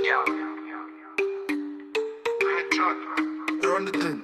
You're on the thing.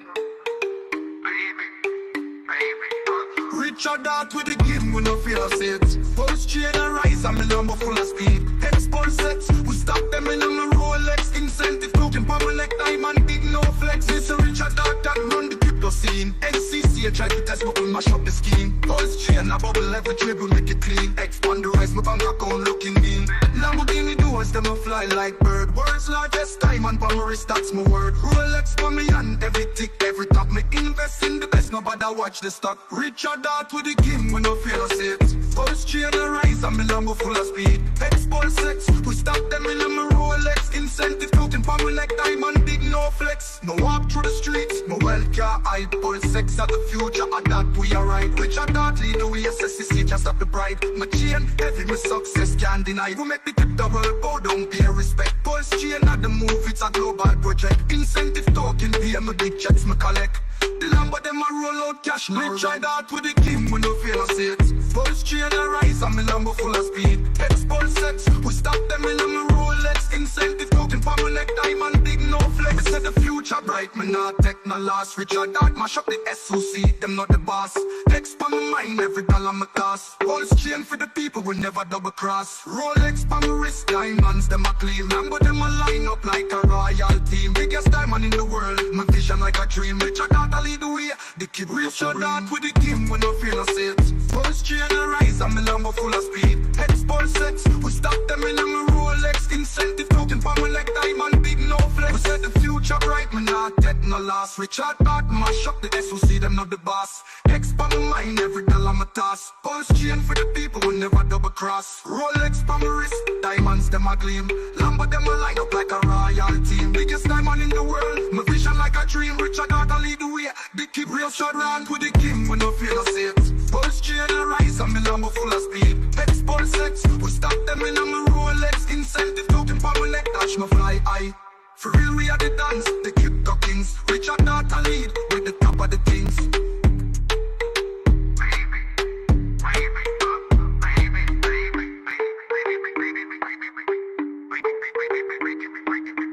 Richard out with the game, we no fear it. Pulsechain and rise, I'm a number full of speed. HEX Pulschain, we stop them in on the Rolex. Incentive token, power like diamond, big no flex. It's a Richard out that run the crypto scene. NCC, try to test, but we mash up the scheme. Pulsechain, a bubble every dribble, make it clean. Expand the rise, my bank account looking mean. Lamborghini doors, them a fly like bird. World's largest diamond, on my wrist, that's my word. Rolex for me and every tick, every top. Me invest in the best, nobody watch the stock. Richard out with the game, we no fear it. Pulsechain and rise, I'm a Lambo full of speed. HEX Pulschain, we stop them in my Rolex. Incentive token, power like diamond, big no flex. No walk through the streets, no well car, I Pulsechain at the future, at that we are right. Richard out lead the way, SSC, just stop the pride. My chain, heavy, my success can't deny. We make the crypto world go down, pay respect. Pulsechain at the move, it's a global project. Incentive token, pay my big checks, me collect. The Lambo them a roll out cash. Richard out with the game, we no feel us it. Pulsechain and rise, I'm a Lambo full of speed. HEX Pulschain, we stop them in a Rolex. Incentive token, power like diamond, big no flex. We said the future bright, me not take no loss. Richard out, mash up the SOC, them not the boss. HEX pa my mind, every dollar me toss. Pulsechain for the people, we never double cross. Rolex pa my wrist, diamonds, them a clean. Lambo them a line up like a royal team. Biggest diamond in the world, my vision like a dream. Richard out, I lead the way. The kid Richard out with the game, we no feel us it. Pulsechain and rise, I'm a Lambo full of speed. HEX Pulschain, we stop them in a Rolex. Incentive token, power like diamond, big no flex. We said the future bright, me not take no loss. Richard out, mash up the SOC, them not the boss. HEX pa my mind, every dollar me toss. Pulsechain for the people, we never double cross. Rolex pa my wrist, diamonds them a gleam. Lambo them a line up like a royal team. Biggest diamond in the world, my vision like a dream. Richard out, I lead the way. Big keep real short round with the game, we no feel us it. Pulsechain and rise, I'm a Lambo full of speed. HEX Pulschain, we stop them in a Rolex. Incentive token, power like dash, my fly high. For real, we are the dance, the crypto kings. Richard out, I lead with the top of the things.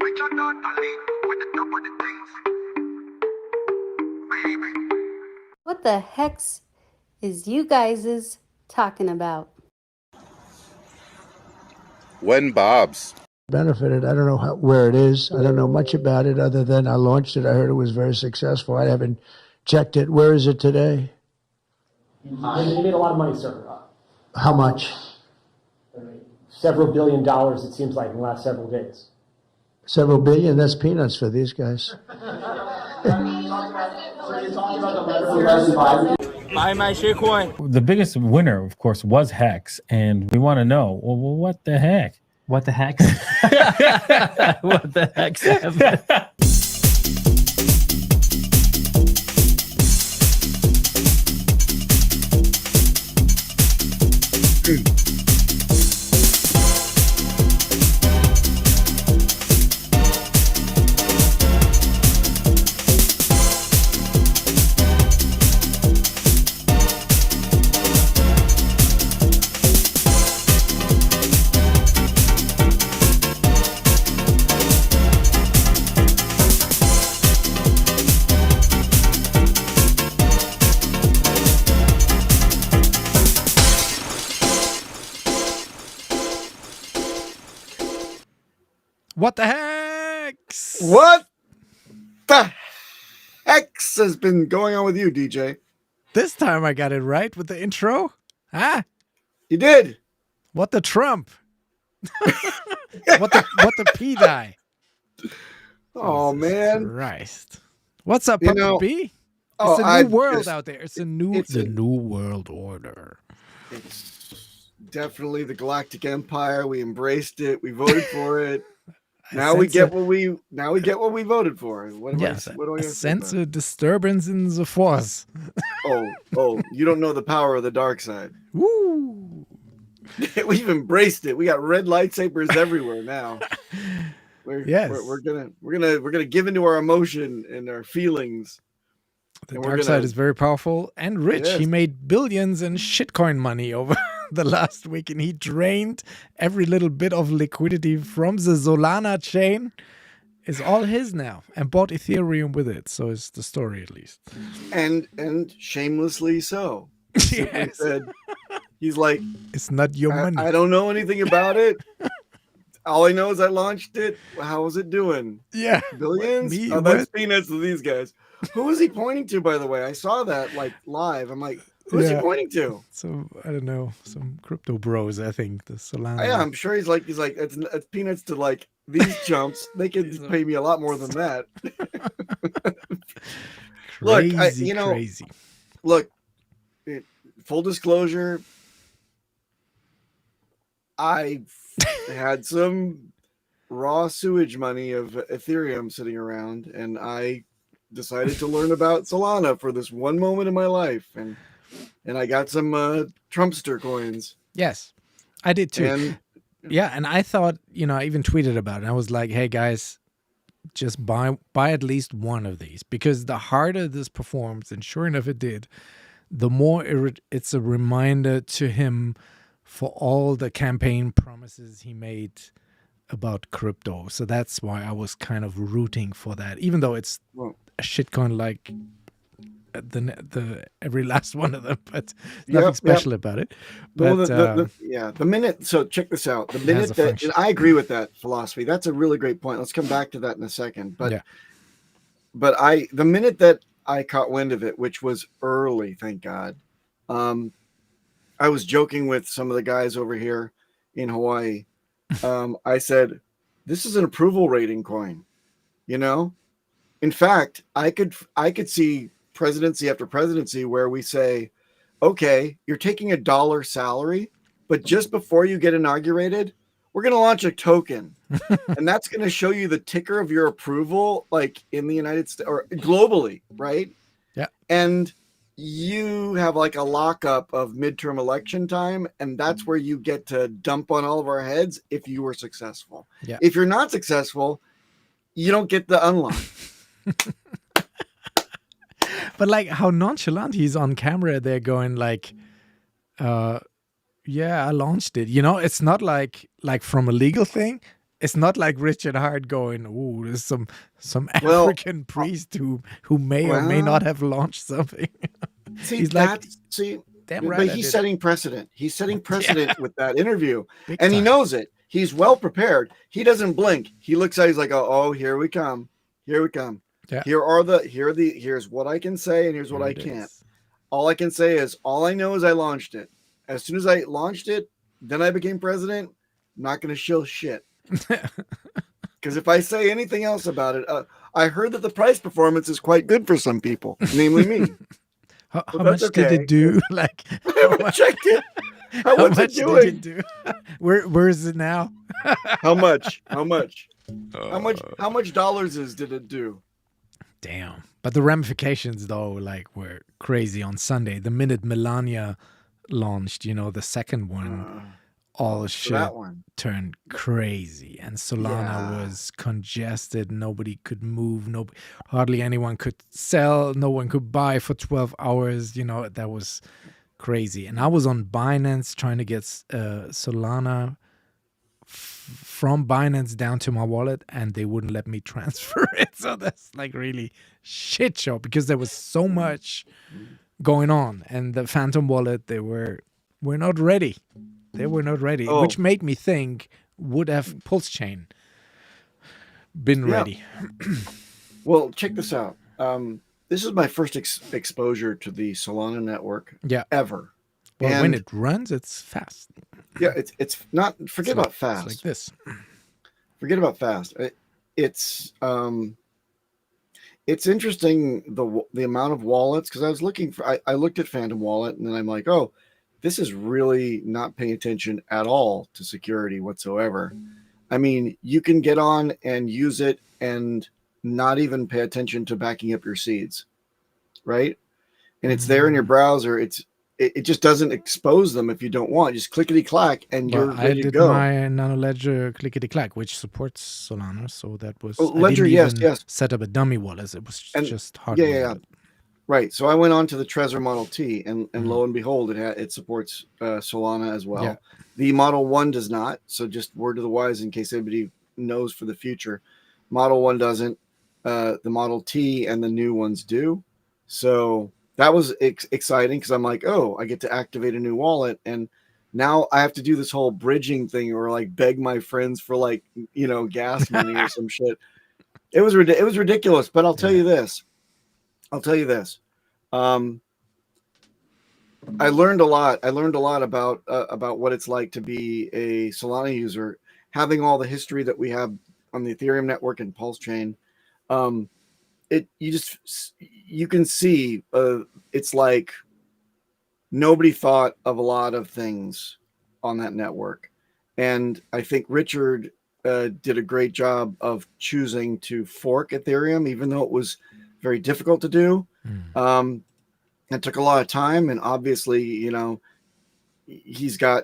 Richard out, I lead with the top of the things. What the hex is you guys talking about? When Bob's benefited. I don't know where it is. I don't know much about it other than I launched it. I heard it was very successful. I haven't checked it. Where is it today? You made a lot of money, sir. How much? Several $billion, it seems like, in the last several days. Several billion? That's peanuts for these guys. Buy my shitcoin. The biggest winner, of course, was HEX, and we want to know, well, what the heck? What the heck? What the heck's happening? What the hex? What the hex has been going on with you, DJ? This time I got it right with the intro. Huh? You did. What the Trump? what the P die? Oh, Jesus man. Christ. What's up, Puppy P? It's a new world out there. It's a new world order. It's definitely the Galactic Empire. We embraced it. We voted for it. Now we get what we voted for. What do I sense a disturbance in the force. Oh, you don't know the power of the dark side. Woo! We've embraced it. We got red lightsabers everywhere now. We're gonna give into our emotion and our feelings. The dark side is very powerful and rich. Yes. He made billions in shitcoin money over the last week, and he drained every little bit of liquidity from the Solana chain. Is all his now, and bought Ethereum with it. So it's the story, at least. And shamelessly so. Yes. He's like, it's not your money. I don't know anything about it. All I know is I launched it. How is it doing? Yeah. Billions? That's peanuts to these guys. Who is he pointing to, by the way? I saw that like live. I'm like, who's he pointing to? So I don't know, some crypto bros, I think. The Solana. Yeah, I'm sure he's like it's peanuts to like these chumps. They could pay me a lot more than that. Crazy. Look, full disclosure, I had some raw sewage money of Ethereum sitting around, and I decided to learn about Solana for this one moment in my life, and I got some Trumpster coins. Yes, I did too. And I thought, I even tweeted about it. I was like, hey guys, just buy at least one of these, because the harder this performs, and sure enough it did, the more it's a reminder to him for all the campaign promises he made about crypto. So that's why I was kind of rooting for that, even though it's a shitcoin like the every last one of them, but nothing special about it. But the minute, so check this out. The minute that, and I agree with that philosophy. That's a really great point. Let's come back to that in a second. But the minute that I caught wind of it, which was early, thank God. I was joking with some of the guys over here in Hawaii. I said, this is an approval rating coin, In fact, I could see presidency after presidency where we say, okay, you're taking $1 salary, but just before you get inaugurated, we're going to launch a token. And that's going to show you the ticker of your approval, like in the United States or globally, right? Yeah. And you have like a lockup of midterm election time, and that's where you get to dump on all of our heads if you were successful. Yeah. If you're not successful, you don't get the unlock. But like how nonchalant he's on camera there, going like, yeah, I launched it. It's not like from a legal thing. It's not like Richard Hart going, "Ooh, there's some African priest who may or may not have launched something." He's damn right. But he's setting precedent. He's setting precedent with that interview, and he knows it. He's well prepared. He doesn't blink. He looks at. He's like, "Oh, here we come. Here we come. Yeah. Here's what I can say, and here's what I can't. All I can say is, all I know is I launched it. As soon as I launched it, then I became president. I'm not going to shill shit." Because if I say anything else about it, I heard that the price performance is quite good for some people, namely me. How much did it do? Like, I haven't checked it. How much did it do? Where is it now? How much? How much dollars did it do? Damn. But the ramifications, though, like, were crazy on Sunday. The minute Melania launched, the second one, all shit turned crazy, and Solana was congested. Nobody could move. Hardly anyone could sell. No one could buy for 12 hours. That was crazy. And I was on Binance trying to get Solana from Binance down to my wallet, and they wouldn't let me transfer it. So that's like really shit show, because there was so much going on, and the Phantom wallet, we're not ready. They were not ready, which made me think, would have Pulsechain been ready? Well, check this out. This is my first exposure to the Solana network ever. Well, and when it runs, it's fast. Yeah, it's not. Forget about fast. It's like this. Forget about fast. It's interesting the amount of wallets, because I was looking for. I looked at Phantom Wallet, and then I'm like, oh, this is really not paying attention at all to security whatsoever. I mean, you can get on and use it and not even pay attention to backing up your seeds, right? And it's there in your browser. It just doesn't expose them if you don't want. Just clickety clack, and you're ready to go. I did my Nano Ledger clickety clack, which supports Solana, so that was Ledger. I didn't yes. set up a dummy wallet. It was just hard. Yeah. Right. So I went on to the Trezor Model T, and lo and behold, it supports Solana as well. Yeah. The Model 1 does not. So just word to the wise in case anybody knows for the future. Model 1 doesn't. The Model T and the new ones do. So that was exciting because I'm like, oh, I get to activate a new wallet. And now I have to do this whole bridging thing or like beg my friends for like, gas money or some shit. It was ridiculous. But I'll tell you this. I learned a lot. I learned a lot about what it's like to be a Solana user, having all the history that we have on the Ethereum network and Pulsechain. You can see it's like nobody thought of a lot of things on that network, and I think Richard did a great job of choosing to fork Ethereum, even though it was very difficult to do. It took a lot of time, and obviously, he's got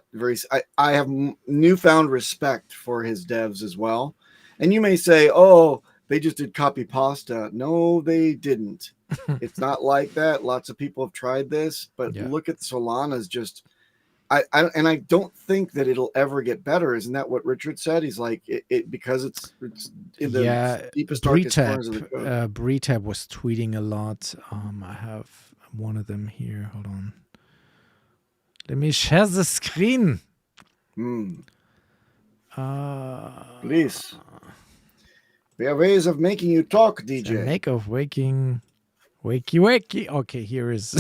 I have newfound respect for his devs as well. And you may say, oh, they just did copy pasta. No, they didn't. It's not like that. Lots of people have tried this, but look at Solana's just. I don't think that it'll ever get better. Isn't that what Richard said? He's like it because it's in the deepest darkest corners of the code. Bretab was tweeting a lot. I have one of them here. Hold on. Let me share the screen. Please. There are ways of making you talk, DJ. Make of waking. Wakey. Okay, here is.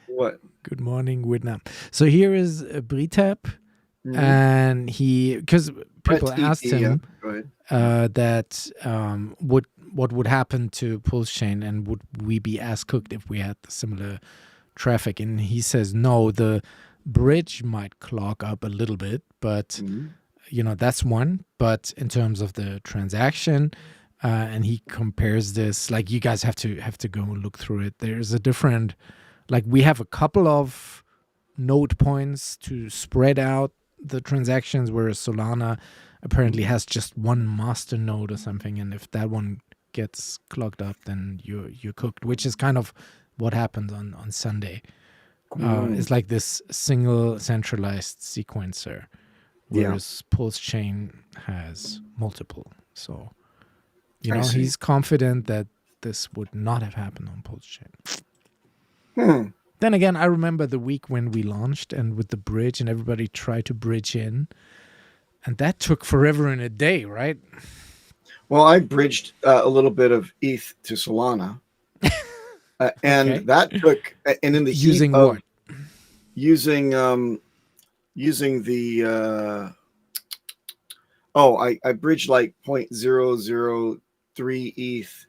What? Good morning, Vietnam. So here is Bretab. And because people asked him that what would happen to Pulsechain and would we be as cooked if we had similar traffic, and he says no, the bridge might clog up a little bit, but that's one. But in terms of the transaction, and he compares this, like you guys have to go and look through it. There's a different, like we have a couple of node points to spread out the transactions, whereas Solana apparently has just one master node or something, and if that one gets clogged up, then you're cooked, which is kind of what happens on Sunday. It's like this single centralized sequencer, whereas Pulsechain has multiple. So, he's confident that this would not have happened on Pulsechain. Then again, I remember the week when we launched and with the bridge and everybody tried to bridge in, and that took forever and a day, right? Well, I bridged a little bit of ETH to Solana. And that took, and in the using heat of what? Using the I bridged like 0.003 ETH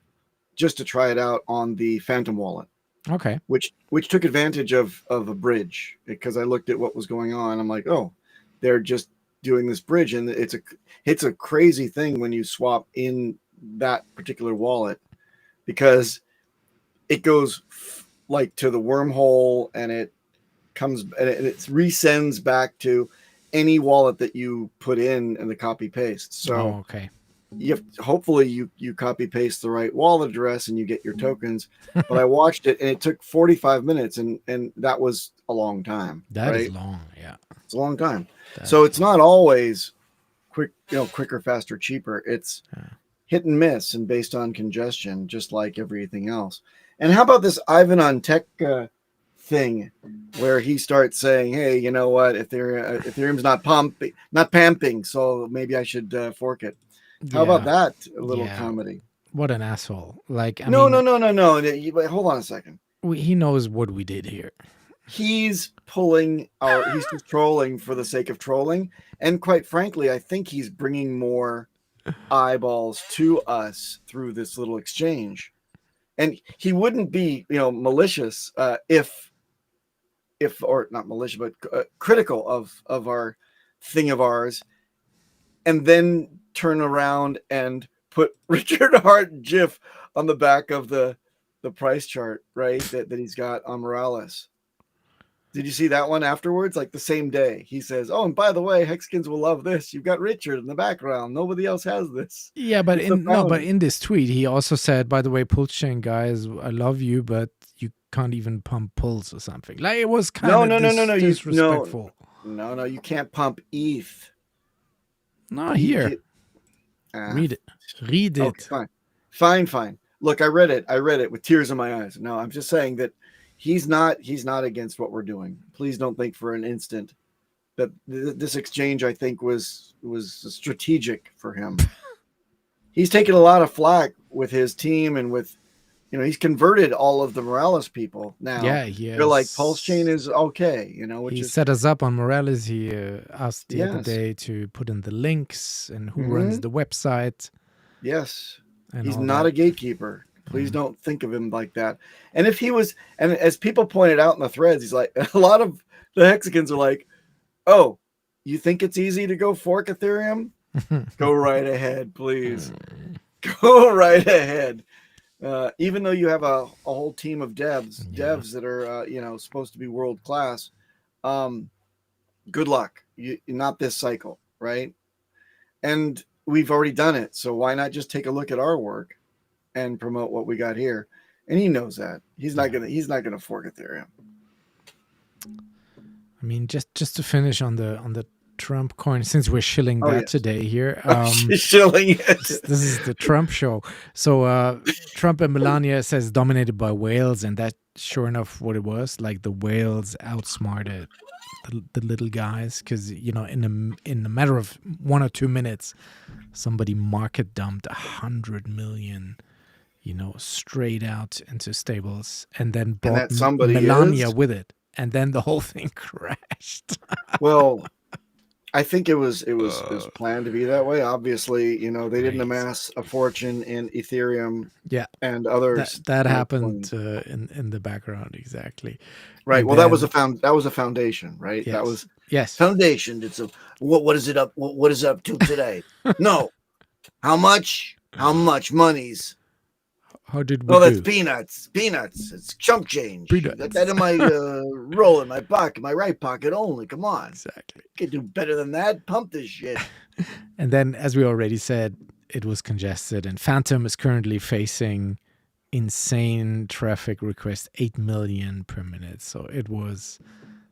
just to try it out on the Phantom wallet. Okay. Which took advantage of a bridge, because I looked at what was going on. I'm like, oh, they're just doing this bridge, and it's a crazy thing when you swap in that particular wallet, because it goes like to the wormhole, and it comes and it resends back to any wallet that you put in and the copy paste. So hopefully you copy paste the right wallet address and you get your tokens. But I watched it and it took 45 minutes, and that was a long time. That is long, yeah. It's a long time. So it's not always quicker, faster, cheaper. It's hit and miss and based on congestion, just like everything else. And how about this Ivan on Tech thing, where he starts saying, "Hey, you know what? Ethereum's not pumping, so maybe I should fork it." How about that? A little comedy. What an asshole! Like, no. Hold on a second. He knows what we did here. He's he's just trolling for the sake of trolling, and quite frankly, I think he's bringing more eyeballs to us through this little exchange. And he wouldn't be, malicious if or not malicious, but critical of our thing of ours, and then turn around and put Richard Hart GIF on the back of the price chart, right? That he's got on Morales. Did you see that one afterwards? Like the same day, he says, "Oh, and by the way, Hexkins will love this. You've got Richard in the background. Nobody else has this." Yeah, but in this tweet, he also said, "By the way, Pulsechain guys, I love you, but you can't even pump pulse or something." Like it was kind of disrespectful. No, you can't pump ETH. No, here. Read it. Read it. Okay, fine. Look, I read it with tears in my eyes. No, I'm just saying that he's not against what we're doing. Please don't think for an instant that this exchange, I think, was strategic for him. He's taken a lot of flack with his team and with, he's converted all of the Morales people now. Yeah, they're like, Pulsechain is okay, which he set us up on Morales. He asked the other day to put in the links and who runs the website. Yes, he's not a gatekeeper. Please don't think of him like that. And if he was, and as people pointed out in the threads, he's like, a lot of the Hexicans are like, "Oh, you think it's easy to go fork Ethereum? Go right ahead, please. Go right ahead." Even though you have a whole team of devs that are supposed to be world class, good luck. Not this cycle, right? And we've already done it, so why not just take a look at our work and promote what we got here? And he knows that he's not gonna fork Ethereum. I mean, just to finish on the Trump coin, since we're shilling today here. Shilling it. This is the Trump show. So Trump and Melania says dominated by whales, and that's sure enough what it was. Like the whales outsmarted the little guys, because in a matter of 1 or 2 minutes, somebody market dumped 100 million, straight out into stables, and then bought Melania with it, and then the whole thing crashed. Well, I think it was planned to be that way. Obviously, they didn't amass a fortune in Ethereum, and others. That happened in the background, exactly. Right. And well, that was a foundation, right? Yes. That was foundation. It's what is it up? What is up to today? No, how much? How much monies? How did we? No, that's peanuts. Peanuts. It's chump change. Peanuts. Got that in my roll in my pocket, my right pocket only. Come on. Exactly. You can do better than that. Pump this shit. And then, as we already said, it was congested, and Phantom is currently facing insane traffic requests, 8 million per minute. So it was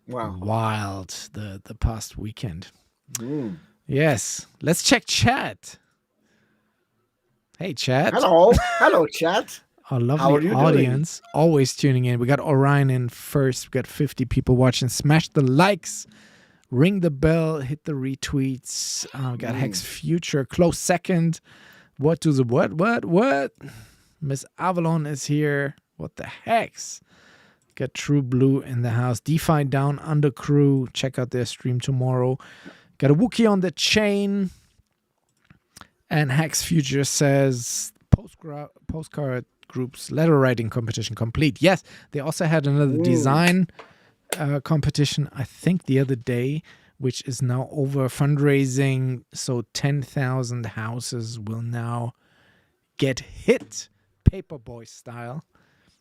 wild the past weekend. Yes. Let's check chat. Hey, chat. Hello, chat. Our lovely audience always tuning in. We got Orion in first. We got 50 people watching. Smash the likes, ring the bell, hit the retweets. We got Hex Future close second. What to the what? Miss Avalon is here. What the hex? Got True Blue in the house. DeFi Down Under crew. Check out their stream tomorrow. Got a Wookiee on the chain. And Hex Future says postcard groups letter writing competition complete. Yes, they also had another design competition, I think the other day, which is now over fundraising. So 10,000 houses will now get hit Paperboy style.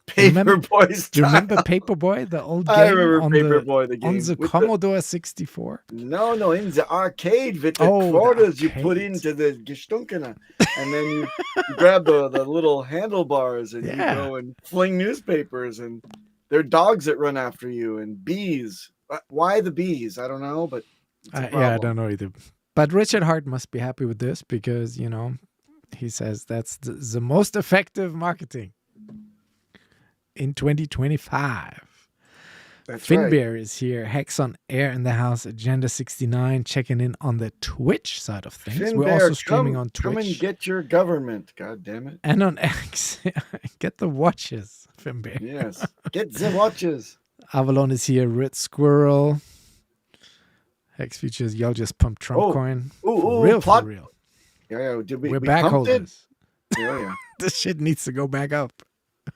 Paperboy style. Do you remember Paperboy, the old game? I remember Paperboy, the game. On the Commodore 64? No, in the arcade with the quarters you put into the Gestunkene. And then you grab the little handlebars and you go and fling newspapers, and there are dogs that run after you and bees. Why the bees? I don't know, but I don't know either. But Richard Hart must be happy with this because, he says that's the most effective marketing in 2025. That's Finbear is here. Hex on air in the house. Agenda 69 checking in on the Twitch side of things. Finbear, we're also streaming on Twitch. Come and get your government. God damn it. And on X. Get the watches, Finbear. Yes. Get the watches. Avalon is here. Red Squirrel. Hex Futures. Y'all just pumped Trump coin. For real. Yeah. We're back holders. Yeah. This shit needs to go back up.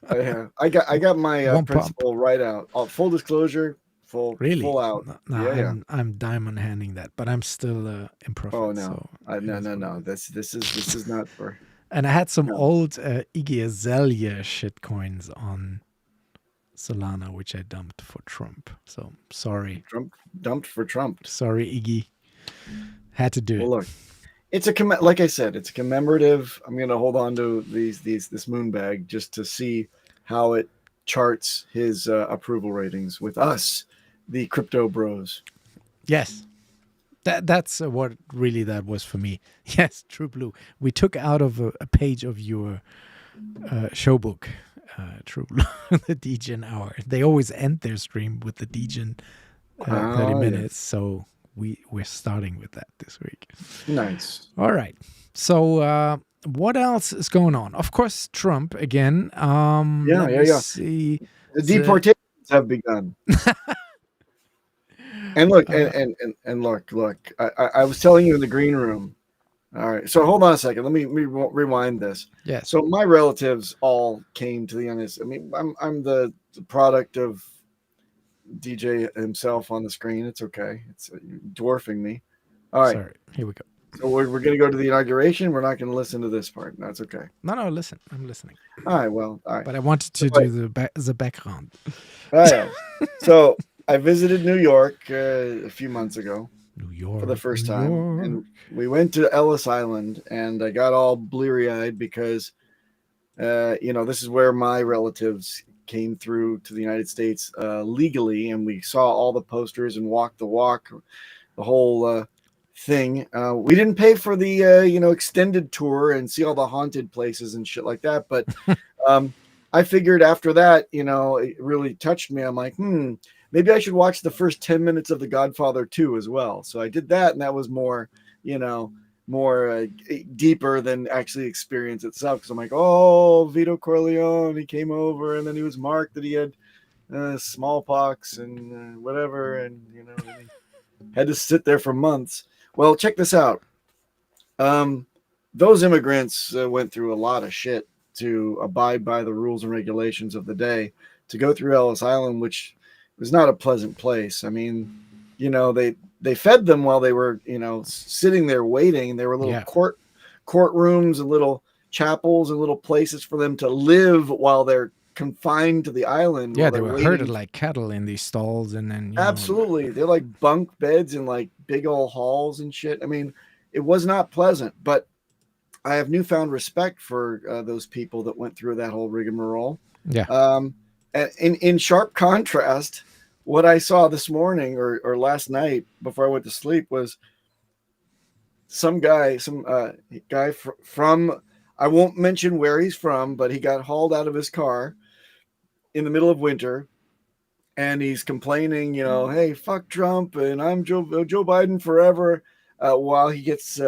I got my principal right out. Full disclosure, full out. No, I'm diamond handing that, but I'm still in profit. Oh no, no. This is not for. And I had some old Iggy Azalea shit coins on Solana, which I dumped for Trump. So sorry. Trump dumped for Trump. Sorry, Iggy. Had to do it. Look, it's like I said, it's a commemorative. I'm going to hold on to this moon bag just to see how it charts his approval ratings with us, the crypto bros. Yes. That's what really that was for me. Yes, True Blue. We took out of a page of your show book, True Blue, the Degen hour. They always end their stream with the Degen 30 minutes. Yeah. So we're starting with that this week. Nice. All right. So what else is going on? Of course, Trump again. Let's see. The deportations have begun. And look, and look. I was telling you in the green room. All right. So hold on a second. Let me rewind this. Yeah. So my relatives all came to the end. I mean, I'm the product of DJ himself on the screen. It's okay. It's dwarfing me. All right. Sorry. Here we go. So we're going to go to the inauguration. We're not going to listen to this part. That's okay. No, listen. I'm listening. All right. Well, all right. But I wanted to do the background. Oh, yeah. So I visited New York a few months ago. New York for the first time, York. And we went to Ellis Island, and I got all bleary-eyed because, this is where my relatives came through to the United States legally, and we saw all the posters and walked the walk, the whole thing. We didn't pay for the extended tour and see all the haunted places and shit like that, but I figured after that, it really touched me. I'm like, maybe I should watch the first 10 minutes of The Godfather 2 as well. So I did that, and that was more deeper than actually experience itself. Because I'm like, oh, Vito Corleone, he came over, and then he was marked that he had smallpox and whatever, and he had to sit there for months. Well, check this out. Those immigrants went through a lot of shit to abide by the rules and regulations of the day to go through Ellis Island, which was not a pleasant place. I mean, they fed them while they were, sitting there waiting. There were little courtrooms and little chapels and little places for them to live while they're confined to the island. Yeah, they were herded like cattle in these stalls, and then absolutely, they're like bunk beds in like big old halls and shit. I mean, it was not pleasant, but I have newfound respect for those people that went through that whole rigmarole. Yeah. In sharp contrast, what I saw this morning or last night before I went to sleep was some guy from, I won't mention where he's from, but he got hauled out of his car in the middle of winter, and he's complaining, hey, fuck Trump, and I'm Joe Biden forever, while he gets,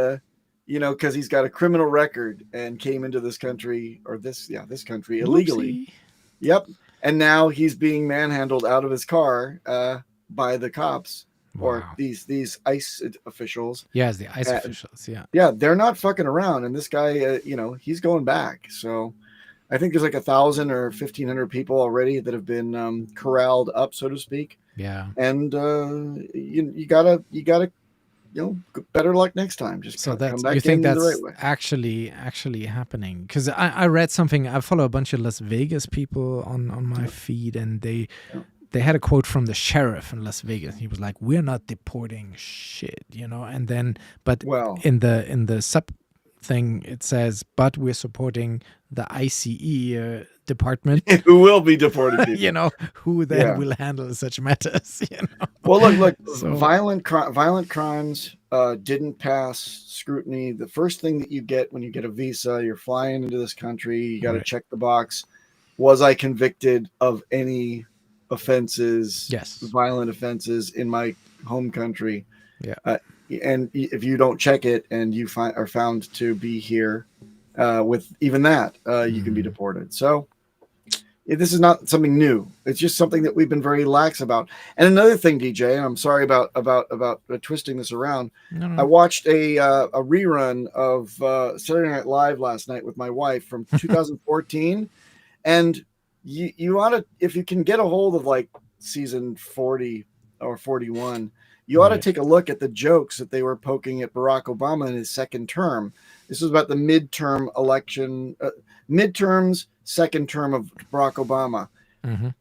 because he's got a criminal record and came into this country this country illegally. Whoopsie. Yep. And now he's being manhandled out of his car by the cops. Wow. Or these ICE officials. Yes, the ICE officials. Yeah. Yeah, they're not fucking around. And this guy, he's going back. So I think there's like 1,000 or 1,500 people already that have been corralled up, so to speak. Yeah. And you gotta better luck next time. Just so come back you think that's the right way. actually happening? Because I read something. I follow a bunch of Las Vegas people on my feed, and they had a quote from the sheriff in Las Vegas. He was like, "We're not deporting shit," And then, in the sub thing it says, "But we're supporting the ICE department who will be deporting people." Who then will handle such matters. Well, look. So, violent crimes didn't pass scrutiny. The first thing that you get when you get a visa, you're flying into this country, you got to check the box: was I convicted of any offenses? Yes, violent offenses in my home country. Yeah. And if you don't check it and you are found to be here with even that, you can be deported. So this is not something new. It's just something that we've been very lax about. And another thing, DJ, and I'm sorry about twisting this around. No. I watched a rerun of Saturday Night Live last night with my wife from 2014, and you ought to, if you can get a hold of like season 40 or 41. You ought to take a look at the jokes that they were poking at Barack Obama in his second term. This was about the midterm election, midterms, second term of Barack Obama.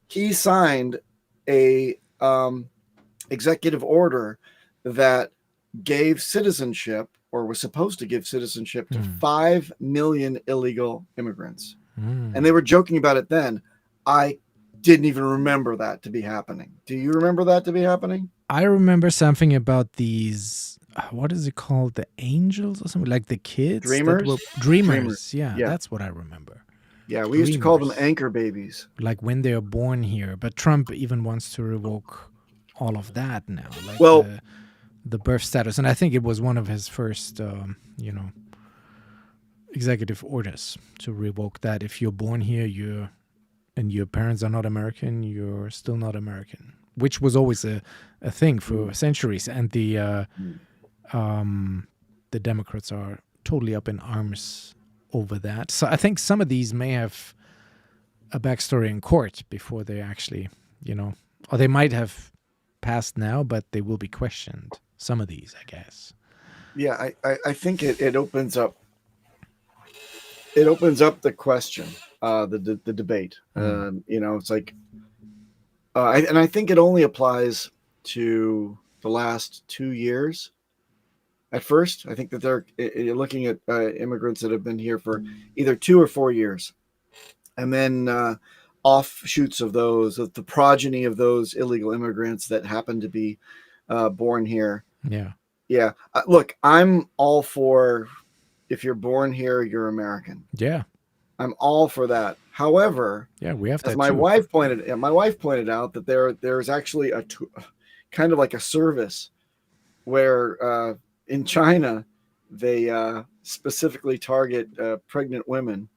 he signed a executive order that gave citizenship, or was supposed to give citizenship, to 5 million illegal immigrants. And they were joking about it then. I didn't even remember that to be happening. Do you remember that to be happening? I remember something about these, what is it called? The angels or something? Like the kids? Dreamers? Dreamers. Yeah, that's what I remember. Yeah, we used to call them anchor babies. Like when they're born here. But Trump even wants to revoke all of that now. Like the birth status. And I think it was one of his first, executive orders to revoke that. If you're born here, and your parents are not American, you're still not American, which was always a thing for centuries. And the Democrats are totally up in arms over that. So I think some of these may have a backstory in court before they actually, or they might have passed now, but they will be questioned. Some of these, I guess. Yeah, I think it opens up. It opens up the question, the debate. It's like, and I think it only applies to the last 2 years. At first, I think that you're looking at immigrants that have been here for either 2 or 4 years, and then offshoots of those, the progeny of those illegal immigrants that happen to be born here. Yeah. Look, I'm all for, if you're born here, you're American. Yeah, I'm all for that. However, we have as that my too. wife pointed out that there's actually a kind of like a service where in China they specifically target pregnant women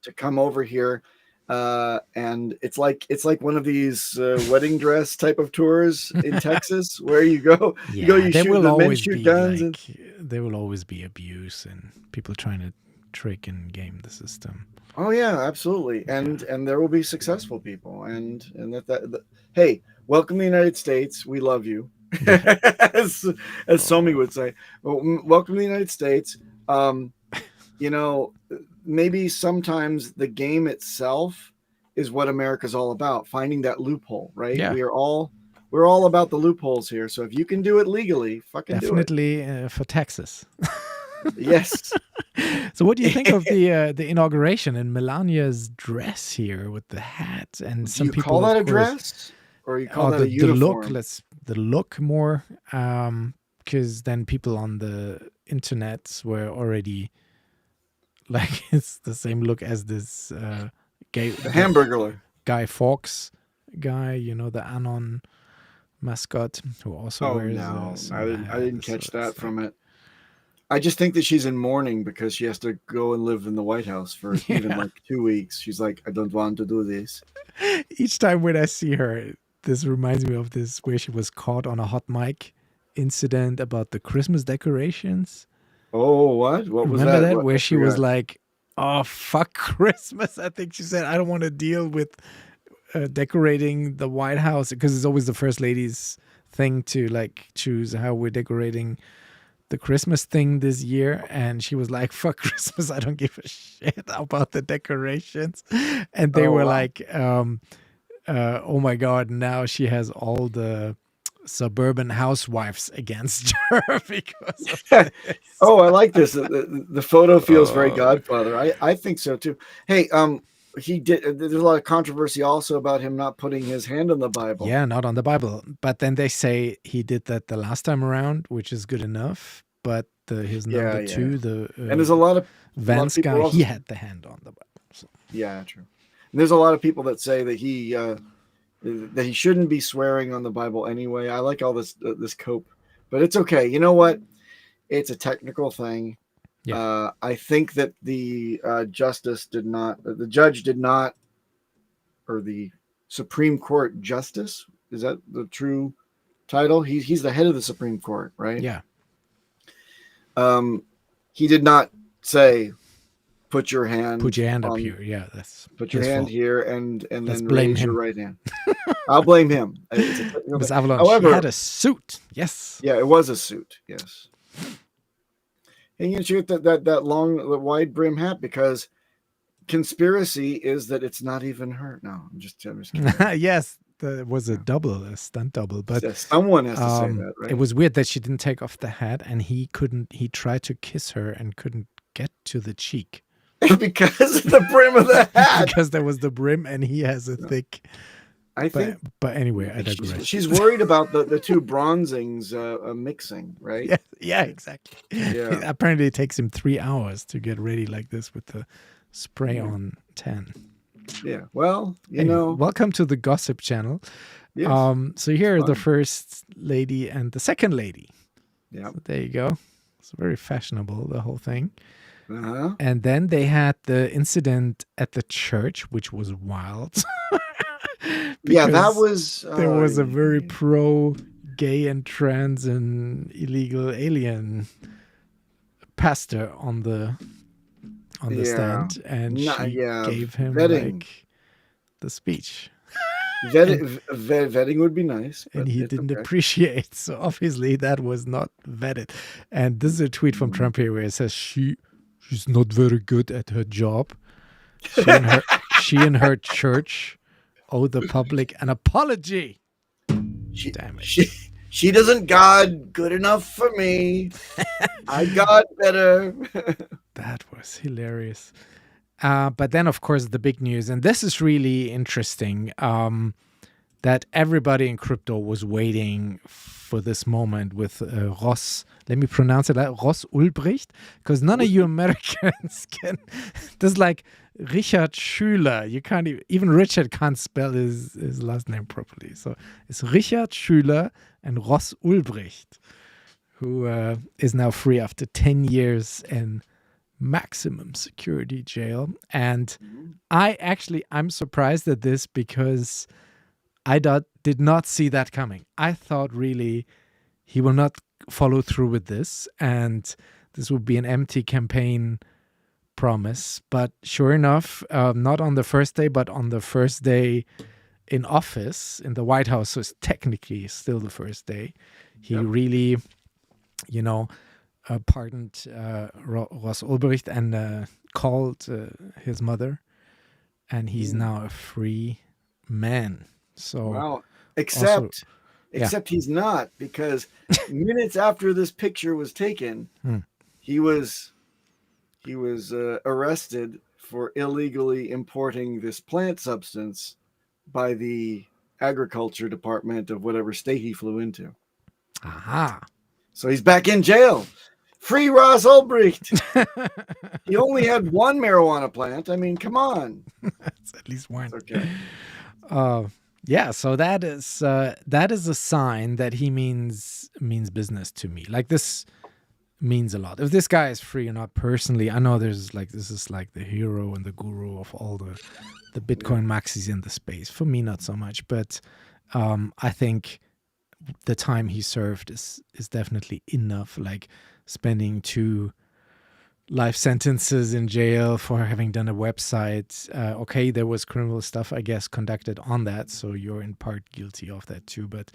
to come over here, and it's like one of these wedding dress type of tours in Texas where you go, you shoot, the men shoot guns, there will always be abuse and people trying to trick and game the system. Oh yeah, absolutely, and there will be successful people, and that hey, welcome to the United States. We love you, as Somi would say. Welcome to the United States. Maybe sometimes the game itself is what America's all about, finding that loophole, right? Yeah. We're all about the loopholes here. So if you can do it legally, fucking definitely do it. For Texas. Yes. So what do you think of the inauguration and Melania's dress here with the hat? And some do you people call that a dress, or you call that a uniform? The look more, because then people on the internet were already like, it's the same look as this the Hamburglar Guy Fawkes guy, the Anon mascot, who also wears. I didn't catch that from it. I just think that she's in mourning because she has to go and live in the White House for even like 2 weeks. She's like, I don't want to do this. Each time when I see her, this reminds me of this where she was caught on a hot mic incident about the Christmas decorations. Oh, what? What was that? Remember that? Where she was like, oh, fuck Christmas. I think she said, I don't want to deal with decorating the White House, because it's always the first lady's thing to like choose how we're decorating the Christmas thing this year. And she was like, fuck Christmas. I don't give a shit about the decorations. And they were like, oh my God, now she has all the suburban housewives against her because of this. Oh, I like this. The photo feels very Godfather. I think so too. Hey, there's a lot of controversy also about him not putting his hand on the Bible. Yeah, not on the Bible. But then they say he did that the last time around, which is good enough. But his number two, and there's a lot of Vance guy, also, he had the hand on the Bible. So. Yeah, true. And there's a lot of people that say that he shouldn't be swearing on the Bible anyway. I like all this cope, but it's okay. You know what? It's a technical thing. Yeah. I think that the judge did not, or the Supreme Court justice, is that the true title? He's the head of the Supreme Court, right? Yeah. He did not say, put your hand up here. Yeah, put your hand here and then blame raise him. your right hand. I'll blame him. It's However, she had a suit. Yes. Yeah, it was a suit. Yes. And you shoot that long, the wide brim hat, because conspiracy is that it's not even her. No, I'm just kidding. Yes, it was a stunt double, but someone has to say that, right? It was weird that she didn't take off the hat, and he tried to kiss her and couldn't get to the cheek. Because of the brim of the hat. Because there was the brim, and he has a thick. But anyway, I digress. She's worried about the two bronzings mixing, right? Yeah, exactly. Yeah. Apparently, it takes him 3 hours to get ready like this with the spray on tan. Yeah. Well, welcome to the gossip channel. Yes. So here are the first lady and the second lady. Yeah. So there you go. It's very fashionable, the whole thing. Uh-huh. And then they had the incident at the church, which was wild. Yeah, that was... there was a very pro-gay and trans and illegal alien pastor on the stand, and she gave him vetting. The speech. Vetting would be nice, and he didn't appreciate. So obviously that was not vetted. And this is a tweet from Trump here where it says she's not very good at her job. She and her church owe the public an apology. Damn it. She doesn't God good enough for me. I God better. That was hilarious. But then, of course, the big news, and this is really interesting, that everybody in crypto was waiting for this moment with Ross. Let me pronounce it like Ross Ulbricht, because none of you Americans can. This is like Richard Schüler. You can't even Richard can't spell his last name properly. So it's Richard Schüler and Ross Ulbricht, who is now free after 10 years in maximum security jail. And I'm surprised at this because I did not see that coming. I thought really he will not follow through with this, and this would be an empty campaign promise. But sure enough, not on the first day, but on the first day in office in the White House, so it's technically still the first day, he really, pardoned Ross Ulbricht and called his mother, and he's now a free man. So except he's not, because minutes after this picture was taken, he was arrested for illegally importing this plant substance by the agriculture department of whatever state he flew into. Aha. So he's back in jail. Free Ross Ulbricht. He only had one marijuana plant. I mean, come on. That's at least one. Okay. Yeah, so that is a sign that he means business to me. Like, this means a lot. If this guy is free or not, personally, I know this is like the hero and the guru of all the Bitcoin maxis in the space. For me, not so much, but I think the time he served is definitely enough. Like, spending 2 life sentences in jail for having done a website. Okay, there was criminal stuff, I guess, conducted on that, so you're in part guilty of that too. But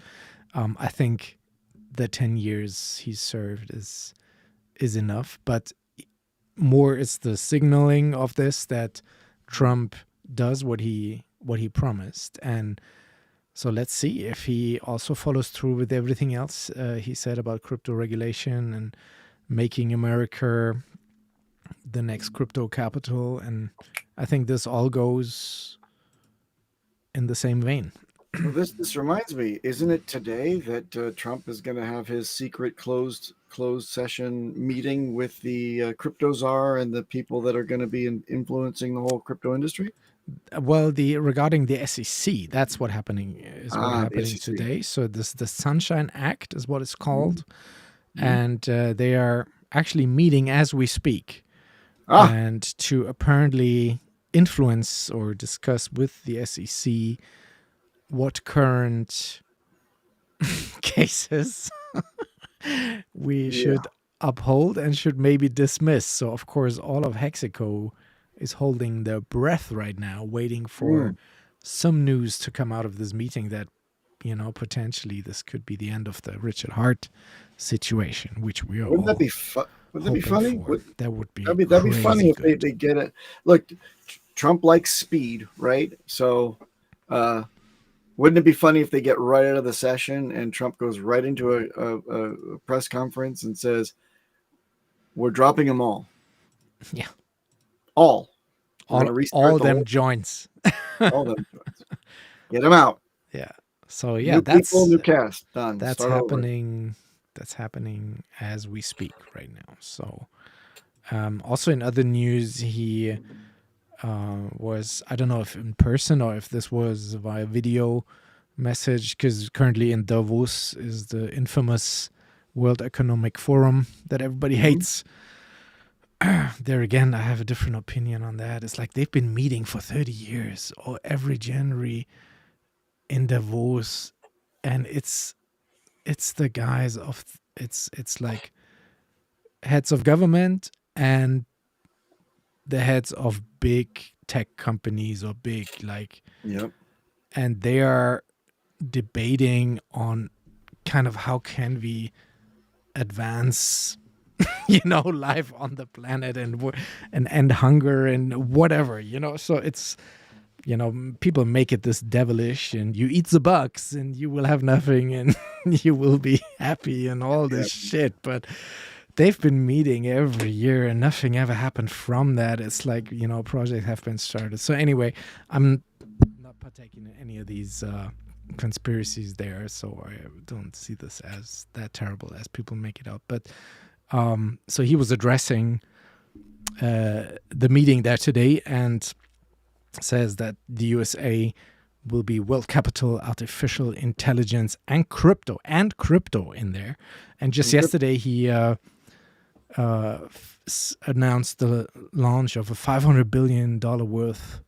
I think the 10 years he served is enough. But more is the signaling of this, that Trump does what he promised. And so let's see if he also follows through with everything else he said about crypto regulation and making America the next crypto capital. And I think this all goes in the same vein. Well, this reminds me, isn't it today that Trump is going to have his secret closed session meeting with the crypto czar and the people that are going to be influencing the whole crypto industry? Well, regarding the SEC, that's what happening today. So the Sunshine Act is what it's called. And they are actually meeting as we speak, and to apparently influence or discuss with the SEC what current cases we should uphold and should maybe dismiss. So, of course, all of Hexico is holding their breath right now, waiting for some news to come out of this meeting that, potentially this could be the end of the Richard Hart situation, which we are. Wouldn't that be funny? That would be. That'd be funny if they get it. Look, Trump likes speed, right? So wouldn't it be funny if they get right out of the session and Trump goes right into a press conference and says, we're dropping them all. Yeah. All them joints. All them joints. Get them out. Yeah. So yeah, new that's people, new cast. Done. That's Start happening. Over. That's happening as we speak right now. So also in other news, he was, I don't know if in person or if this was via video message, because currently in Davos is the infamous World Economic Forum that everybody hates. There again, I have a different opinion on that. It's like they've been meeting for 30 years or every January in Davos, and it's the guys of it's like heads of government and the heads of big tech companies or big and they are debating on kind of how can we advance life on the planet and end hunger and whatever, so it's people make it this devilish and you eat the bugs and you will have nothing and you will be happy and all this shit, but they've been meeting every year and nothing ever happened from that. It's like, projects have been started. So anyway, I'm not partaking in any of these conspiracies there, so I don't see this as that terrible as people make it out. But so he was addressing the meeting there today and says that the USA will be world capital, artificial intelligence, and crypto in there. And just yesterday he announced the launch of a $500 billion worth,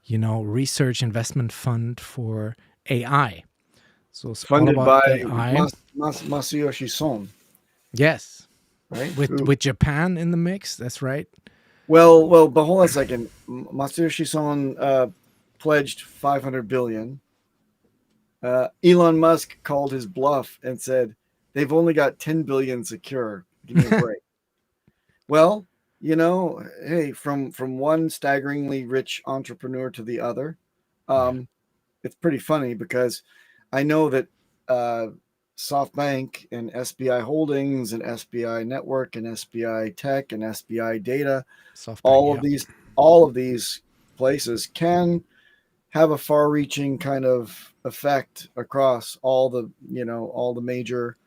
research investment fund for AI. So it's funded by AI. Masayoshi Son. Yes. Right. With Japan in the mix. That's right. Well, but hold on a second. Masayoshi Son pledged $500 billion. Elon Musk called his bluff and said they've only got $10 billion secure. Give me a break. Well, hey, from one staggeringly rich entrepreneur to the other, it's pretty funny because I know that SoftBank and SBI Holdings and SBI Network and SBI Tech and SBI Data, all of these places can have a far-reaching kind of effect across all the major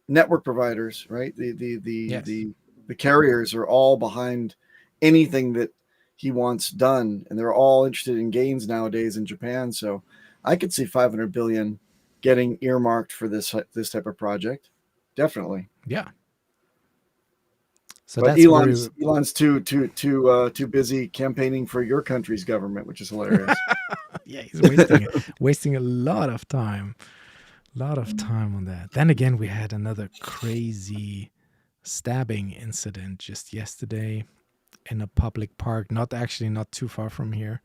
network providers, right? The carriers are all behind anything that he wants done, and they're all interested in gains nowadays in Japan. So I could see 500 billion getting earmarked for this type of project. Definitely. Yeah. So but that's Elon's too busy campaigning for your country's government, which is hilarious. Yeah, he's wasting a lot of time. On that. Then again, we had another crazy stabbing incident just yesterday in a public park, not too far from here.